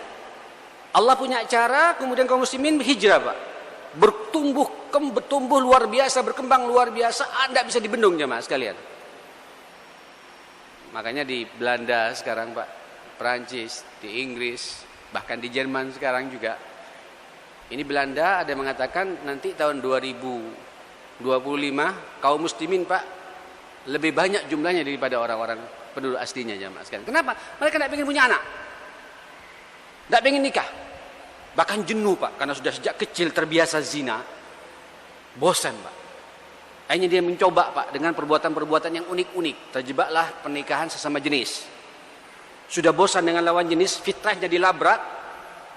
A: Allah punya cara kemudian kaum muslimin hijrah Pak. Bertumbuh luar biasa, berkembang luar biasa, Anda bisa dibendung jemaah sekalian. Makanya di Belanda sekarang Pak, Perancis, di Inggris, bahkan di Jerman sekarang juga. Ini Belanda ada yang mengatakan nanti tahun 2025 kaum muslimin Pak lebih banyak jumlahnya daripada orang-orang penduduk aslinya jemaah sekalian. Kenapa? Mereka tidak ingin punya anak. Tidak ingin nikah. Bahkan jenuh Pak karena sudah sejak kecil terbiasa zina. Bosan Pak. Akhirnya dia mencoba Pak dengan perbuatan-perbuatan yang unik-unik. Terjebaklah pernikahan sesama jenis. Sudah bosan dengan lawan jenis, fitrahnya dilabrak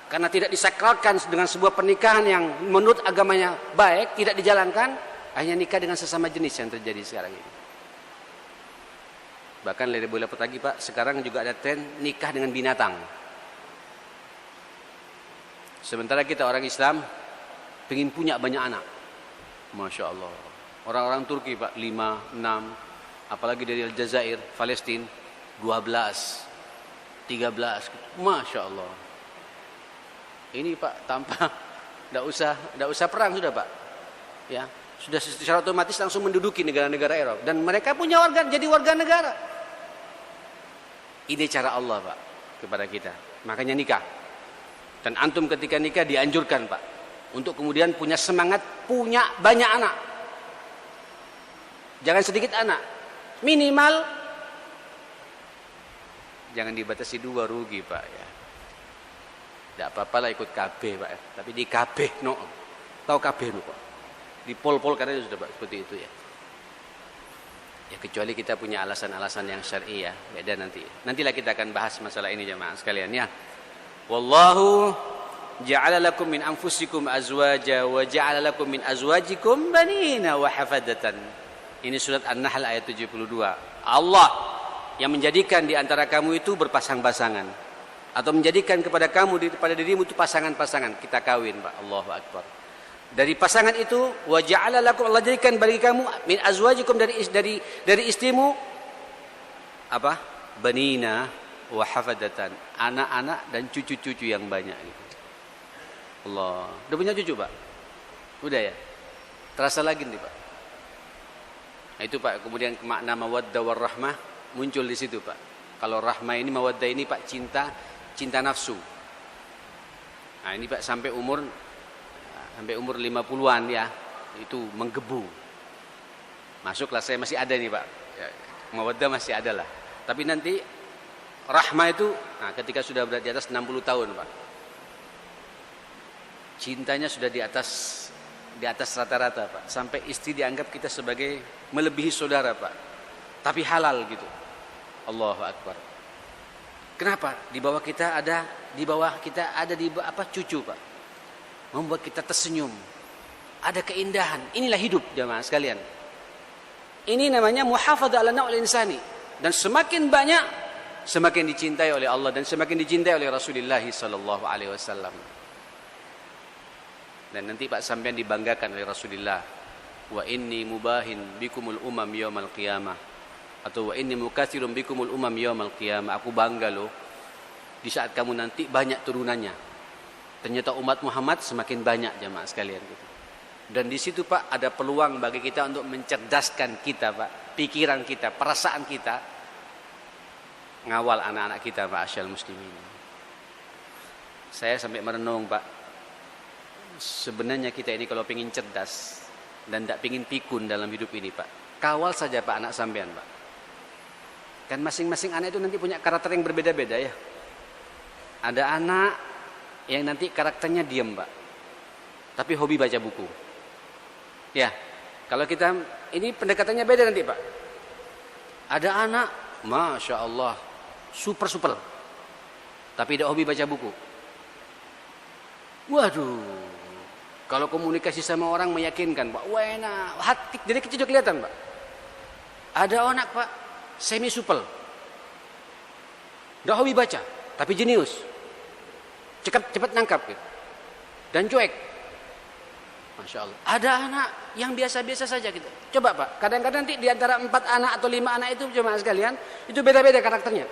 A: karena tidak disakralkan dengan sebuah pernikahan yang menurut agamanya baik, tidak dijalankan, akhirnya nikah dengan sesama jenis yang terjadi sekarang ini. Bahkan dari bola petagi Pak, sekarang juga ada tren nikah dengan binatang. Sementara kita orang Islam ingin punya banyak anak. Masya Allah. Orang-orang Turki Pak 5, 6, apalagi dari Aljazair, Palestina 12, 13, Masya Allah. Ini Pak tanpa tidak usah perang sudah Pak. Ya, sudah secara otomatis langsung menduduki negara-negara Eropa dan mereka punya jadi warga negara. Ini cara Allah Pak kepada kita. Makanya nikah. Dan antum ketika nikah dianjurkan Pak untuk kemudian punya semangat punya banyak anak. Jangan sedikit anak. Minimal jangan dibatasi 2 rugi Pak ya. Tidak apa-apa lah ikut KB Pak ya. Tapi di KB no. Tahu KB no Pak. Di pol-pol karena sudah Pak seperti itu ya. Ya kecuali kita punya alasan-alasan yang syar'i ya. Beda nanti. Nantilah kita akan bahas masalah ini jemaah sekalian ya. Wallahu ja'ala lakum min anfusikum azwaja wa ja'ala lakum min azwajikum banina wa hafadatan. Ini surat An-Nahl ayat 72. Allah yang menjadikan di antara kamu itu berpasang-pasangan atau menjadikan kepada kamu pada dirimu itu pasangan-pasangan. Kita kawin Pak. Allahu Akbar. Dari pasangan itu wa ja'ala lakum, Allah jadikan bagi kamu min azwajikum dari istrimu apa? Banina wa hafadatan, anak-anak dan cucu-cucu yang banyak gitu. Allah, udah punya cucu Pak? Udah ya? Terasa lagi nih Pak. Nah, itu Pak, kemudian makna mawaddah warahmah muncul di situ Pak. Kalau rahmah ini, mawaddah ini Pak, cinta nafsu. Nah, ini Pak sampai umur 50-an ya, itu menggebu. Masuklah, saya masih ada nih Pak. Ya, mawaddah masih ada lah. Tapi nanti rahmah itu, nah ketika sudah berada di atas 60 tahun Pak, cintanya sudah di atas rata-rata Pak, sampai istri dianggap kita sebagai melebihi saudara Pak, tapi halal gitu. Allahu Akbar. Kenapa? Di bawah kita ada cucu, Pak. Membuat kita tersenyum. Ada keindahan. Inilah hidup, jamaah sekalian. Ini namanya muhafadzah ala naw'il insani. Dan semakin banyak, semakin dicintai oleh Allah dan semakin dicintai oleh Rasulullah sallallahu alaihi wasallam. Dan nanti Pak sampean dibanggakan oleh Rasulullah. Wa inni mubahin bikumul umam yaumal qiyamah. Atau wa inni mukatsirun bikumul umam yaumal qiyamah. Aku bangga loh di saat kamu nanti banyak turunannya. Ternyata umat Muhammad semakin banyak, jamaah sekalian gitu. Dan di situ Pak ada peluang bagi kita untuk mencerdaskan kita, Pak, pikiran kita, perasaan kita, ngawal anak-anak kita, Pak asyal muslimin. Saya sampai merenung, Pak. Sebenarnya kita ini kalau pengen cerdas dan tidak pengen pikun dalam hidup ini, Pak, kawal saja Pak anak sampean, Pak. Kan masing-masing anak itu nanti punya karakter yang berbeda-beda ya. Ada anak yang nanti karakternya diam, Pak, tapi hobi baca buku. Ya, kalau kita ini pendekatannya beda nanti, Pak. Ada anak, masya Allah, super, tapi dia hobi baca buku. Waduh, kalau komunikasi sama orang meyakinkan, Pak, wah enak, hati dari kecil sudah kelihatan, Pak. Ada anak, Pak, semi supel, dia hobi baca, tapi jenius, cepat nangkap gitu. Dan cuek. Masya Allah. Ada anak yang biasa-biasa saja gitu. Coba Pak, kadang-kadang nanti di antara 4 anak atau 5 anak itu, jemaah sekalian, itu beda-beda karakternya.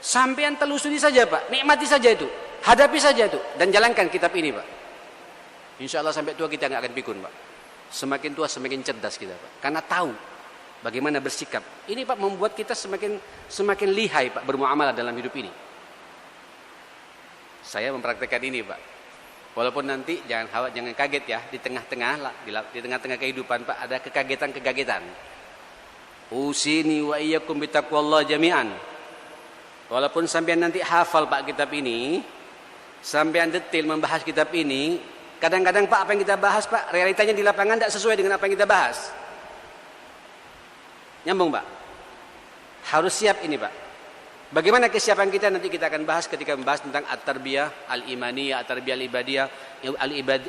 A: Sampean telusuri saja Pak, nikmati saja itu, hadapi saja itu, dan jalankan kitab ini Pak. Insya Allah sampai tua kita nggak akan pikun Pak. Semakin tua semakin cerdas kita Pak, karena tahu bagaimana bersikap. Ini Pak membuat kita semakin lihai Pak bermuamalah dalam hidup ini. Saya mempraktekkan ini Pak. Walaupun nanti jangan kaget ya, di tengah-tengah kehidupan Pak ada kekagetan. Usini wa iyyakum bitaqwallah jami'an. Walaupun sampean nanti hafal Pak kitab ini, sampean detail membahas kitab ini, kadang-kadang Pak apa yang kita bahas Pak, realitanya di lapangan tidak sesuai dengan apa yang kita bahas. Nyambung Pak? Harus siap ini Pak. Bagaimana kesiapan kita nanti kita akan bahas ketika membahas tentang at-tarbiyah al-imaniyah, at-tarbiyah al-ibadiyah,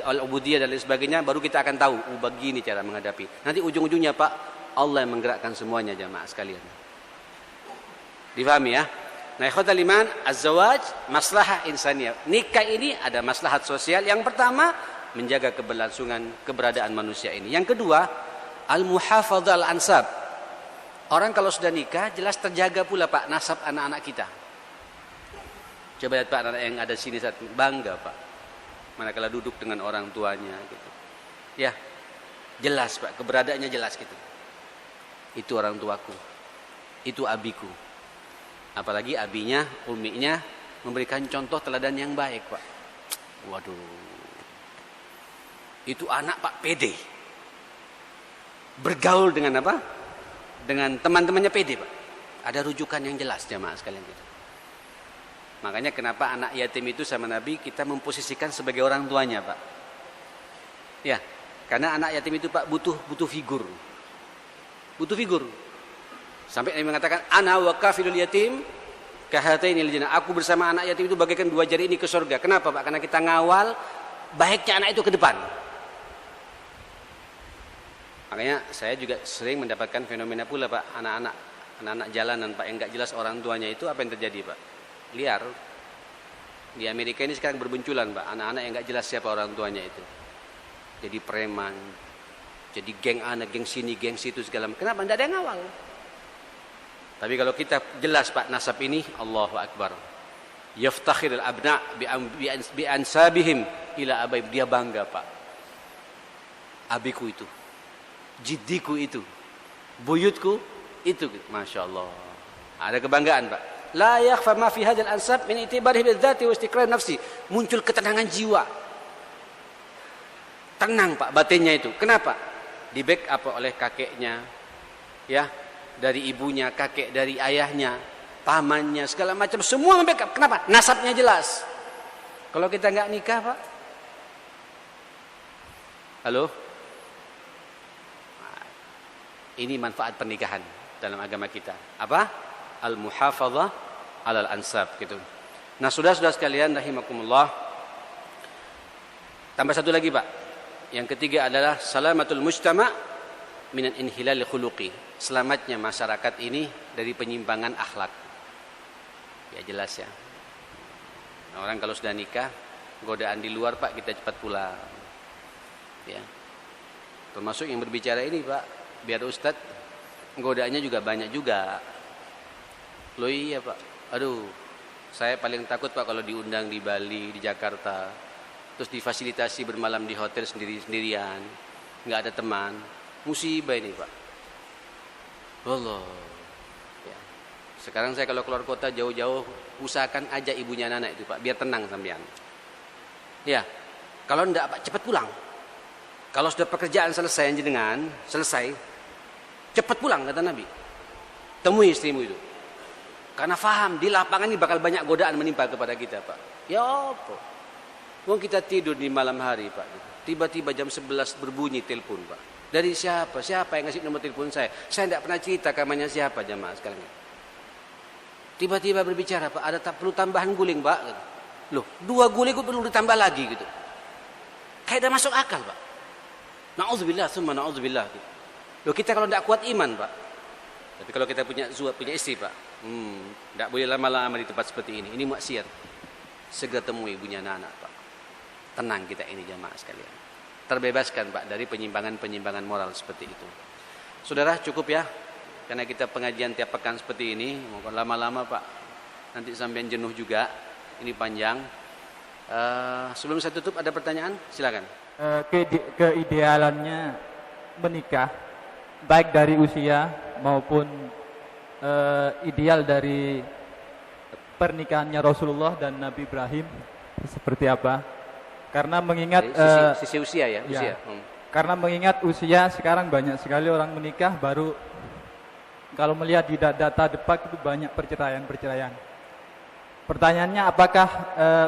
A: al-ubudiyah dan lain sebagainya, baru kita akan tahu begini cara menghadapi. Nanti ujung-ujungnya Pak, Allah yang menggerakkan semuanya jamaah sekalian. Difahami ya? Nah, ikhwatal iman, az-zawaj maslahah insaniyah. Nikah ini ada maslahat sosial. Yang pertama, menjaga keberlangsungan keberadaan manusia ini. Yang kedua, al-muhafadzah al-ansab. Orang kalau sudah nikah jelas terjaga pula Pak nasab anak-anak kita. Coba lihat Pak anak yang ada di sini saat bangga Pak. Manakala duduk dengan orang tuanya gitu. Ya, jelas Pak keberadaannya jelas gitu. Itu orang tuaku. Itu abiku. Apalagi abinya, uminya memberikan contoh teladan yang baik Pak. Waduh. Itu anak Pak pede. Bergaul dengan apa? Dengan teman-temannya pede Pak. Ada rujukan yang jelas jamaah sekalian gitu. Makanya kenapa anak yatim itu sama Nabi kita memposisikan sebagai orang tuanya Pak. Ya, karena anak yatim itu Pak butuh figur. Butuh figur. Sampai Nabi mengatakan ana wa kafilul yatim kahatainil jannah. Aku bersama anak yatim itu bagaikan 2 jari ini ke surga. Kenapa Pak? Karena kita ngawal baiknya anak itu ke depan. Makanya saya juga sering mendapatkan fenomena pula Pak, anak-anak jalanan Pak yang nggak jelas orang tuanya itu apa yang terjadi Pak? Liar. Di Amerika ini sekarang berbunculan Pak, anak-anak yang nggak jelas siapa orang tuanya itu. Jadi preman, jadi geng anak, geng sini, geng situ segala macam. Kenapa? Tidak ada yang ngawal. Tapi kalau kita jelas Pak nasab ini, Allahu Akbar. Yaftakhir al-abna bi ansabihim ila abaib. Dia bangga Pak. Abiku itu. Jiddiku itu, buyutku itu, masya Allah. Ada kebanggaan Pak. La yakhfa ma fi hadzal ansab min itibarihi bidzati wa istiqrar nafsi. Muncul ketenangan jiwa. Tenang Pak batinnya itu. Kenapa? Di backup oleh kakeknya, ya, dari ibunya, kakek dari ayahnya, pamannya, segala macam semua membackup. Kenapa? Nasabnya jelas. Kalau kita nggak nikah Pak, halo. Ini manfaat pernikahan dalam agama kita. Apa? Al-muhafadzah alal ansab gitu. Nah, saudara-saudara sekalian rahimakumullah. Tambah satu lagi, Pak. Yang ketiga adalah salamatul mujtama' minan inhilal khuluqi. Selamatnya masyarakat ini dari penyimpangan akhlak. Ya jelas ya. Nah, orang kalau sudah nikah, godaan di luar, Pak, kita cepat pulang. Ya. Termasuk yang berbicara ini, Pak, biar Ustadz, godaannya juga banyak juga. Loh iya, Pak. Aduh, saya paling takut, Pak, kalau diundang di Bali, di Jakarta, terus difasilitasi bermalam di hotel sendiri-sendirian, nggak ada teman. Musibah ini, Pak. Allah. Ya. Sekarang saya kalau keluar kota jauh-jauh, usahakan ajak ibunya anak itu, Pak, biar tenang sampean. Ya, kalau enggak, Pak, cepat pulang. Kalau sudah pekerjaan selesai jenengan, selesai, cepat pulang, kata Nabi. Temui istrimu itu. Karena faham di lapangan ini bakal banyak godaan menimpa kepada kita, Pak. Ya apa? Wong kita tidur di malam hari, Pak. Tiba-tiba jam 11 berbunyi telepon, Pak. Dari siapa? Siapa yang ngasih nomor telepon saya? Saya tidak pernah cerita kamarnya siapa, jamaah sekalian. Tiba-tiba berbicara, Pak, ada perlu tambahan guling, Pak. Loh, 2 guling itu perlu ditambah lagi gitu. Kayak udah masuk akal, Pak. Na'udzubillah, summa na'udzubillah gitu. Loh, kita kalau tidak kuat iman, Pak. Tapi kalau kita punya istri, Pak, tidak boleh lama-lama di tempat seperti ini. Ini maksiat. Segera temui ibunya anak, Pak. Tenang kita ini, jamaah sekalian. Terbebaskan, Pak, dari penyimpangan-penyimpangan moral seperti itu. Saudara, cukup ya. Karena kita pengajian tiap pekan seperti ini. Mohon lama-lama, Pak. Nanti sampai jenuh juga. Ini panjang. Sebelum saya tutup, ada pertanyaan? Silakan.
B: Keidealannya menikah, baik dari usia maupun ideal dari pernikahannya Rasulullah dan Nabi Ibrahim seperti apa? Karena mengingat
A: sisi usia ya, usia.
B: Karena mengingat usia sekarang banyak sekali orang menikah, baru kalau melihat di data Depak itu banyak perceraian. Pertanyaannya, apakah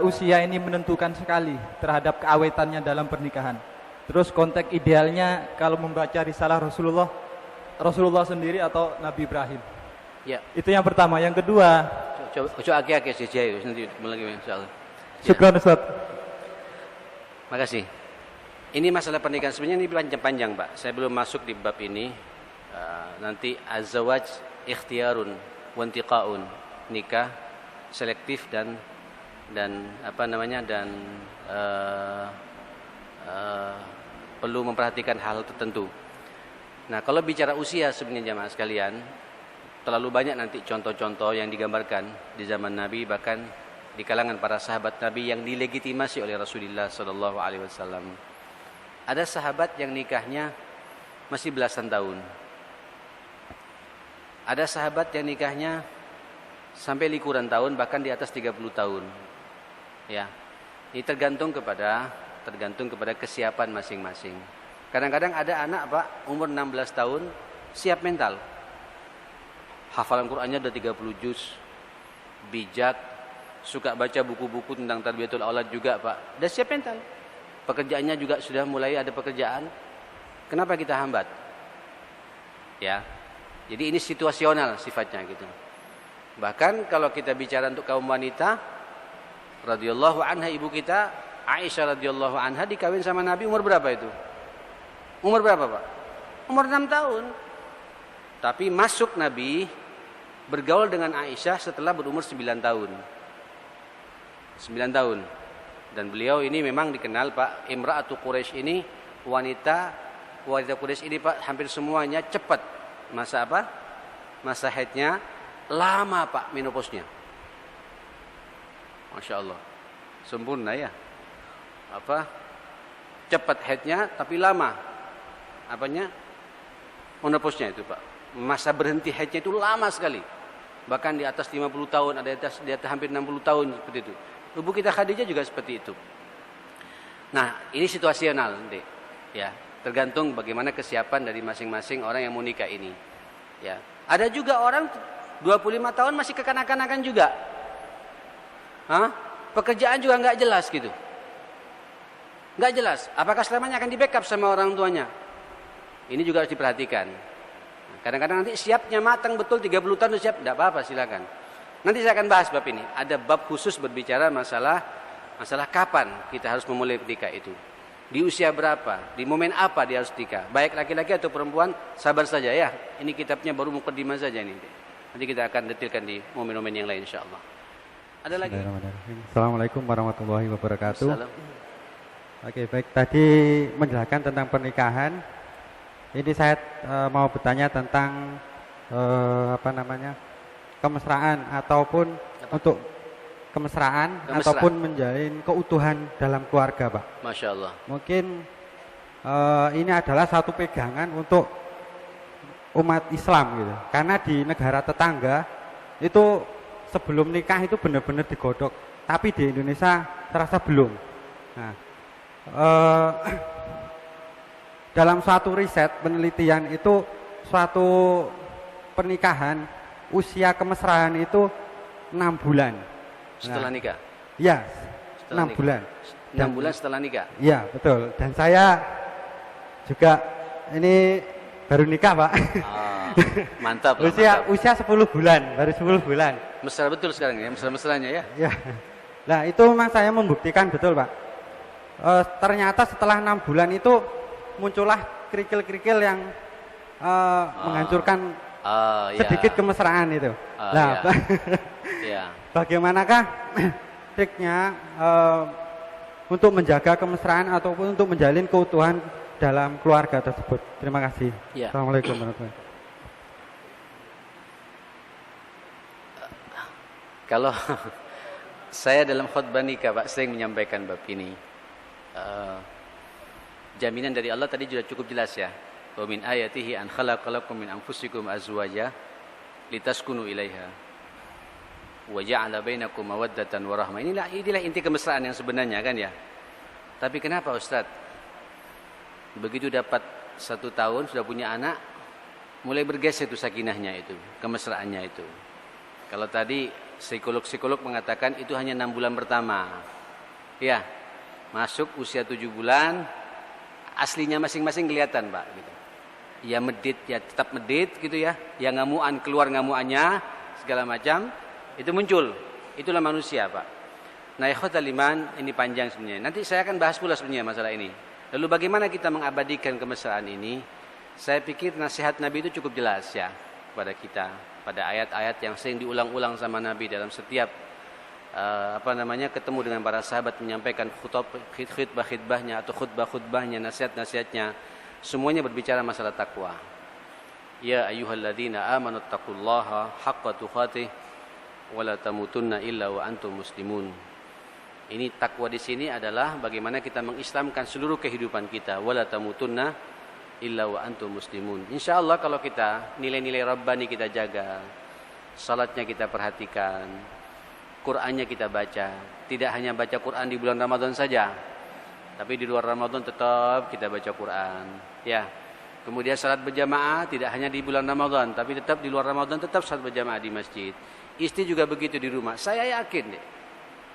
B: usia ini menentukan sekali terhadap keawetannya dalam pernikahan? Terus konteks idealnya kalau membaca risalah Rasulullah sendiri atau Nabi Ibrahim?
A: Ya.
B: Itu yang pertama. Yang kedua,
A: coba aki-aki saja nanti mulai insyaallah.
B: Syukran, Ustaz.
A: Makasih. Ini masalah pernikahan sebenarnya ini panjang, Pak. Saya belum masuk di bab ini. Nanti azwaj ikhtiyarun wa intiqaun, nikah selektif dan perlu memperhatikan hal tertentu. Nah, kalau bicara usia sebenarnya jamaah sekalian, terlalu banyak nanti contoh-contoh yang digambarkan di zaman Nabi, bahkan di kalangan para sahabat Nabi yang dilegitimasi oleh Rasulullah sallallahu alaihi wasallam. Ada sahabat yang nikahnya masih belasan tahun. Ada sahabat yang nikahnya sampai likuran tahun, bahkan di atas 30 tahun. Ya. Ini tergantung kepada kesiapan masing-masing. Kadang-kadang ada anak, Pak, umur 16 tahun siap mental. Hafalan Qur'annya udah 30 juz. Bijak, suka baca buku-buku tentang tarbiyatul aulad juga, Pak. Udah siap mental. Pekerjaannya juga sudah mulai ada pekerjaan. Kenapa kita hambat? Ya. Jadi ini situasional sifatnya gitu. Bahkan kalau kita bicara untuk kaum wanita, radhiyallahu anha, ibu kita Aisyah radhiyallahu anha dikawin sama Nabi umur berapa itu? Umur berapa, Pak? Umur 6 tahun. Tapi masuk Nabi bergaul dengan Aisyah setelah berumur 9 tahun. 9 tahun. Dan beliau ini memang dikenal, Pak, Imra'atu Quraisy ini, wanita Quraisy ini, Pak, hampir semuanya cepat. Masa apa? Masa haidnya lama, Pak, menopausnya. Masya Allah. Sempurna ya. Cepat haidnya tapi lama. Apanya? Menopausnya itu, Pak. Masa berhenti haidnya itu lama sekali. Bahkan di atas 50 tahun, ada di atas hampir 60 tahun seperti itu. Ibu kita Khadijah juga seperti itu. Nah, ini situasional nanti. Ya, tergantung bagaimana kesiapan dari masing-masing orang yang mau nikah ini. Ya. Ada juga orang 25 tahun masih kekanak-kanakan juga. Pekerjaan juga nggak jelas gitu. Nggak jelas. Apakah selamanya akan di-backup sama orang tuanya? Ini juga harus diperhatikan. Kadang-kadang nanti siapnya matang betul 30 tahun siap, tidak apa-apa, silakan. Nanti saya akan bahas bab ini. Ada bab khusus berbicara masalah kapan kita harus memulai nikah itu. Di usia berapa, di momen apa dia harus nikah. Baik laki-laki atau perempuan, sabar saja ya. Ini kitabnya baru mukaddimah saja nih. Nanti kita akan detailkan di momen-momen yang lain insyaallah. Ada lagi?
C: Assalamualaikum warahmatullahi wabarakatuh.
A: Assalam.
C: Oke, baik. Tadi menjelaskan tentang pernikahan. Ini saya mau bertanya tentang kemesraan ataupun untuk kemesraan ataupun menjalin keutuhan dalam keluarga, Pak.
A: Masya Allah.
C: Mungkin ini adalah satu pegangan untuk umat Islam gitu. Karena di negara tetangga itu sebelum nikah itu benar-benar digodok, tapi di Indonesia terasa belum. Nah, dalam suatu riset penelitian itu suatu pernikahan usia kemesraan itu 6 bulan
A: setelah nikah.
C: Ya,
A: Setelah
C: 6
A: nikah.
C: bulan.
A: 6 bulan setelah nikah.
C: Iya, betul. Dan saya juga ini baru nikah, Pak.
A: Ah, mantap lah, mantap.
C: Usia 10 bulan, baru 10 bulan.
A: Mesra betul sekarang ya, mesra-mesranya ya.
C: Ya. Nah, itu memang saya membuktikan betul, Pak. Ternyata setelah 6 bulan itu muncullah kerikil-kerikil yang menghancurkan sedikit kemesraan itu. Nah,
A: ya.
C: bagaimanakah triknya untuk menjaga kemesraan ataupun untuk menjalin keutuhan dalam keluarga tersebut? Terima kasih.
A: Ya.
C: Assalamualaikum warahmatullahi wabarakatuh.
A: Kalau saya dalam khutbah nikah, Pak, sering menyampaikan bab ini. Jaminan dari Allah tadi sudah cukup jelas ya. Wa min ayatihi an khalaqalakum min anfusikum azwaja litaskunu ilaiha wa ja'ala bainakum mawaddatan wa rahmah. Inilah inti kemesraan yang sebenarnya kan ya. Tapi kenapa Ustaz? Begitu dapat 1 tahun sudah punya anak, mulai bergeser itu sakinahnya itu, kemesraannya itu. Kalau tadi psikolog mengatakan itu hanya 6 bulan pertama. Ya, masuk usia 7 bulan, aslinya masing-masing kelihatan, Pak. Gitu. Ya medit, ya tetap medit gitu ya. Yang ngamuan keluar ngamuannya segala macam itu muncul. Itulah manusia, Pak. Nah, ikhwatal iman, ini panjang sebenarnya. Nanti saya akan bahas pula sebenarnya masalah ini. Lalu bagaimana kita mengabadikan kemesraan ini? Saya pikir nasihat Nabi itu cukup jelas ya kepada kita, pada ayat-ayat yang sering diulang-ulang sama Nabi dalam setiap ketemu dengan para sahabat, menyampaikan khutbah-khutbahnya atau khutbah-khutbahnya, nasihat-nasihatnya, semuanya berbicara masalah takwa. Ya ayyuhalladzina amanu taqullaha haqqa tuqatih wa la tamutunna illa wa antum muslimun. Ini takwa di sini adalah bagaimana kita mengislamkan seluruh kehidupan kita. Wala tamutunna illa wa antum muslimun. Insyaallah kalau kita nilai-nilai rabbani kita jaga, salatnya kita perhatikan, Qur'annya kita baca. Tidak hanya baca Qur'an di bulan Ramadan saja, tapi di luar Ramadan tetap kita baca Qur'an. Ya. Kemudian salat berjamaah tidak hanya di bulan Ramadan, tapi tetap di luar Ramadan tetap salat berjamaah di masjid. Istri juga begitu di rumah. Saya yakin deh.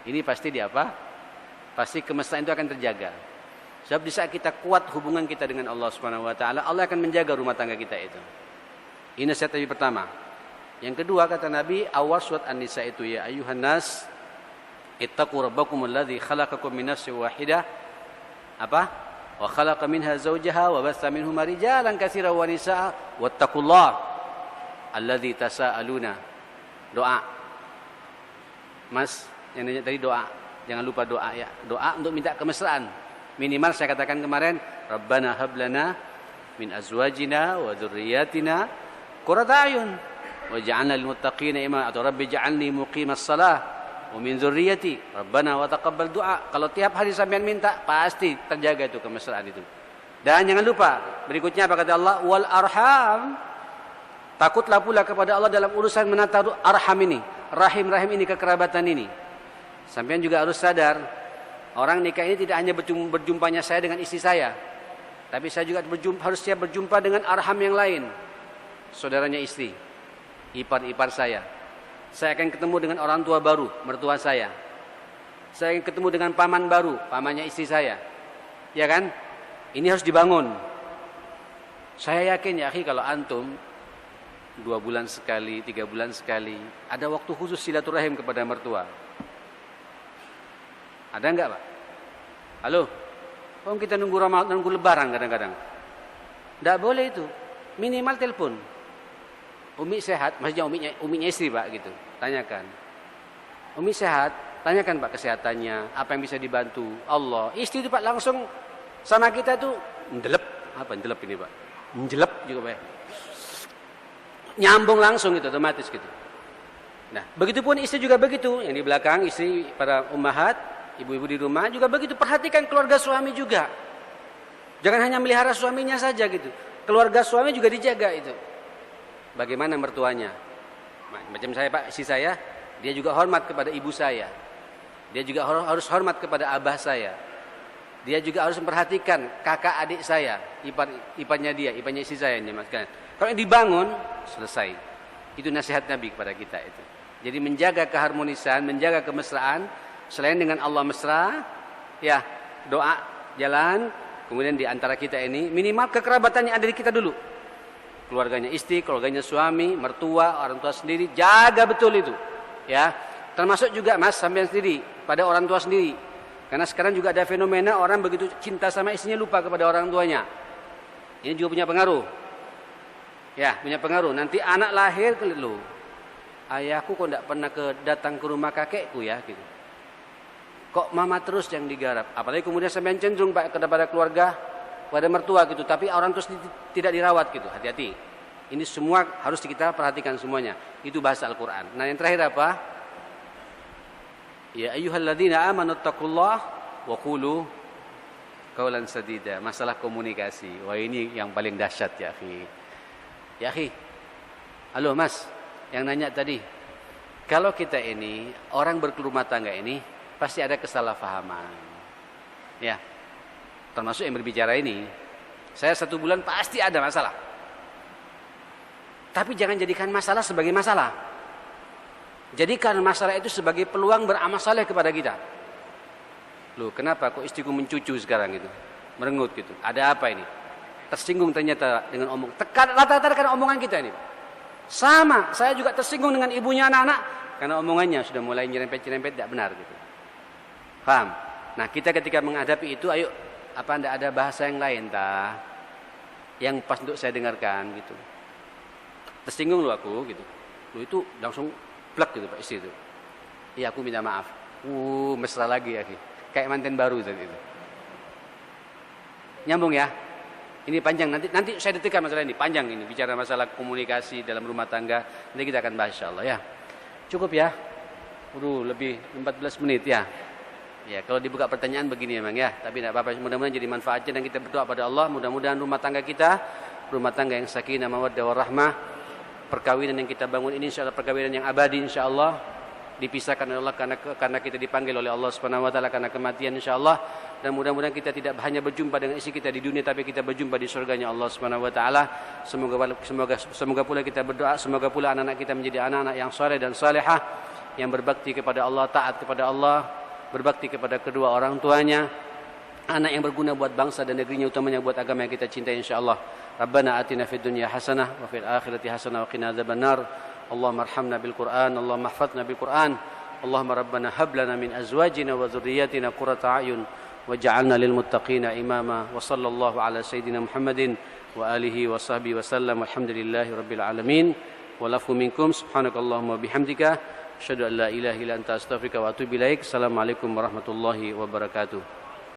A: Ini pasti pasti kemesraan itu akan terjaga. Sebab di saat kita kuat hubungan kita dengan Allah Subhanahu wa taala, Allah akan menjaga rumah tangga kita itu. Ini nasihat Nabi pertama. Yang kedua kata Nabi, awal surat An-Nisa itu, ya ayuhan nas ittaqu rabbakumul ladzi khalaqakum min nafsin wahidah. Apa? Wa khalaqa minha zawjaha wa batha minhuma rijalan katsiran wa nisaa wattaqullaha alladzi tasaaluna. Doa. Mas, yang nanya tadi doa, jangan lupa doa ya. Doa untuk minta kemesraan. Minimal saya katakan kemarin, Rabbana hablana min azwajina wa dzurriyyatina qurrata a'yun waj'alna lil muttaqina imama, atau Rabbi ja'alni muqimas shalah wa min dzurriyyati Rabbana wa taqabbal du'a. Kalau tiap hari sampean minta, pasti terjaga itu kemesraan itu. Dan jangan lupa, berikutnya apa kata Allah? Wal arham. Takutlah pula kepada Allah dalam urusan menata arham ini, rahim-rahim ini, kekerabatan ini. Sampean juga harus sadar, orang nikah ini tidak hanya berjumpanya saya dengan istri saya, tapi saya juga harus siap berjumpa dengan arham yang lain, saudaranya istri, ipar-ipar saya. Saya akan ketemu dengan orang tua baru, mertua saya. Saya akan ketemu dengan paman baru, pamannya istri saya. Ya kan? Ini harus dibangun. Saya yakin ya akhi, kalau antum 2 bulan sekali, 3 bulan sekali. Ada waktu khusus silaturahim kepada mertua. Ada enggak, Pak? Halo? Kok kita nunggu Ramadan, nunggu Lebaran kadang-kadang? Enggak boleh itu. Minimal telepon. Umi sehat, maksudnya uminya istri, Pak, gitu. Tanyakan. Umi sehat, tanyakan Pak kesehatannya, apa yang bisa dibantu. Allah. Istri itu Pak langsung sama kita tuh ndelep. Apa ndelep ini, Pak? Njelep juga, Pak. Nyambung langsung gitu, otomatis gitu. Nah, begitupun istri juga begitu. Yang di belakang istri para ummahat, ibu-ibu di rumah juga begitu. Perhatikan keluarga suami juga. Jangan hanya melihara suaminya saja gitu. Keluarga suami juga dijaga itu. Bagaimana mertuanya? Macam saya Pak, istri saya, dia juga hormat kepada ibu saya. Dia juga harus hormat kepada abah saya. Dia juga harus memperhatikan kakak adik saya, iparnya dia, iparnya istri saya. Kalau yang dibangun, selesai. Itu nasihat Nabi kepada kita itu. Jadi menjaga keharmonisan, menjaga kemesraan, selain dengan Allah mesra, ya doa jalan, kemudian di antara kita ini minimal kekerabatan yang ada di kita dulu. Keluarganya istri, keluarganya suami, mertua, orang tua sendiri, jaga betul itu. Ya, termasuk juga Mas sampean sendiri pada orang tua sendiri. Karena sekarang juga ada fenomena orang begitu cinta sama istrinya lupa kepada orang tuanya. Ini juga punya pengaruh. Ya, punya pengaruh. Nanti anak lahir ke lu. Ayahku kok enggak pernah datang ke rumah kakekku ya gitu. Kok mama terus yang digarap? Apalagi kemudian sampean cenderung Pak kepada keluarga, pada mertua gitu, tapi orang terus tidak dirawat gitu. Hati-hati. Ini semua harus kita perhatikan semuanya. Itu bahasa Al-Qur'an. Nah, yang terakhir apa? Ya ayyuhalladzina amanu taqullaha wa qulu qaulan sadida. Masalah komunikasi. Wah, ini yang paling dahsyat ya, akhi. Ya, akhi. Halo, Mas. Yang nanya tadi. Kalau kita ini orang berumah tangga ini pasti ada kesalahpahaman. Ya. Termasuk yang berbicara ini. Saya 1 bulan pasti ada masalah. Tapi jangan jadikan masalah sebagai masalah. Jadikan masalah itu sebagai peluang beramal saleh kepada kita. Loh, kenapa kok istriku mencucu sekarang gitu? Merengut gitu. Ada apa ini? Tersinggung ternyata dengan omong. Rata-rata karena omongan kita ini. Sama, saya juga tersinggung dengan ibunya anak-anak karena omongannya sudah mulai nyerempet-nyerempet tidak benar gitu. Paham? Nah, kita ketika menghadapi itu, ayo apa anda ada bahasa yang lain yang pas untuk saya dengarkan gitu. Tersinggung lu aku gitu. Lu itu langsung blak gitu Pak istri itu. Iya, aku minta maaf. Mesra lagi ya. Kayak manten baru tadi itu. Nyambung ya. Ini panjang, nanti saya detikkan masalah ini. Panjang ini bicara masalah komunikasi dalam rumah tangga. Nanti kita akan bahas insyaallah ya. Cukup ya. Lebih 14 menit ya. Ya, kalau dibuka pertanyaan begini memang ya, tapi tidak apa-apa, mudah-mudahan jadi manfaatnya dan kita berdoa pada Allah, mudah-mudahan rumah tangga kita, rumah tangga yang sakinah, mawaddah warahmah, perkawinan yang kita bangun ini insyaallah perkawinan yang abadi insyaallah, dipisahkan oleh Allah karena kita dipanggil oleh Allah Subhanahu wa taala karena kematian insyaallah, dan mudah-mudahan kita tidak hanya berjumpa dengan istri kita di dunia tapi kita berjumpa di surganya Allah Subhanahu wa taala. Semoga pula kita berdoa, semoga pula anak-anak kita menjadi anak-anak yang saleh dan salehah, yang berbakti kepada Allah, taat kepada Allah, berbakti kepada kedua orang tuanya, anak yang berguna buat bangsa dan negerinya, utamanya buat agama yang kita cintai insyaallah. Rabbana atina fid dunya hasanah wa fil akhirati hasanah wa qina adzabannar. Allahumma arhamna bil Qur'an, Allahumma ihfazna bil Qur'an. Allahumma rabbana hab lana min azwajina wa dhurriyyatina qurrata a'yun waj'alna lil muttaqina imama. Wa sallallahu ala sayidina Muhammadin wa alihi wa sahbihi wa sallam. Walhamdulillahi rabbil alamin. Wa lafu minkum subhanakallahumma bihamdika asyhadu an la ilaha illa anta astaghfiruka wa atubu ilaik. Assalamualaikum warahmatullahi wabarakatuh.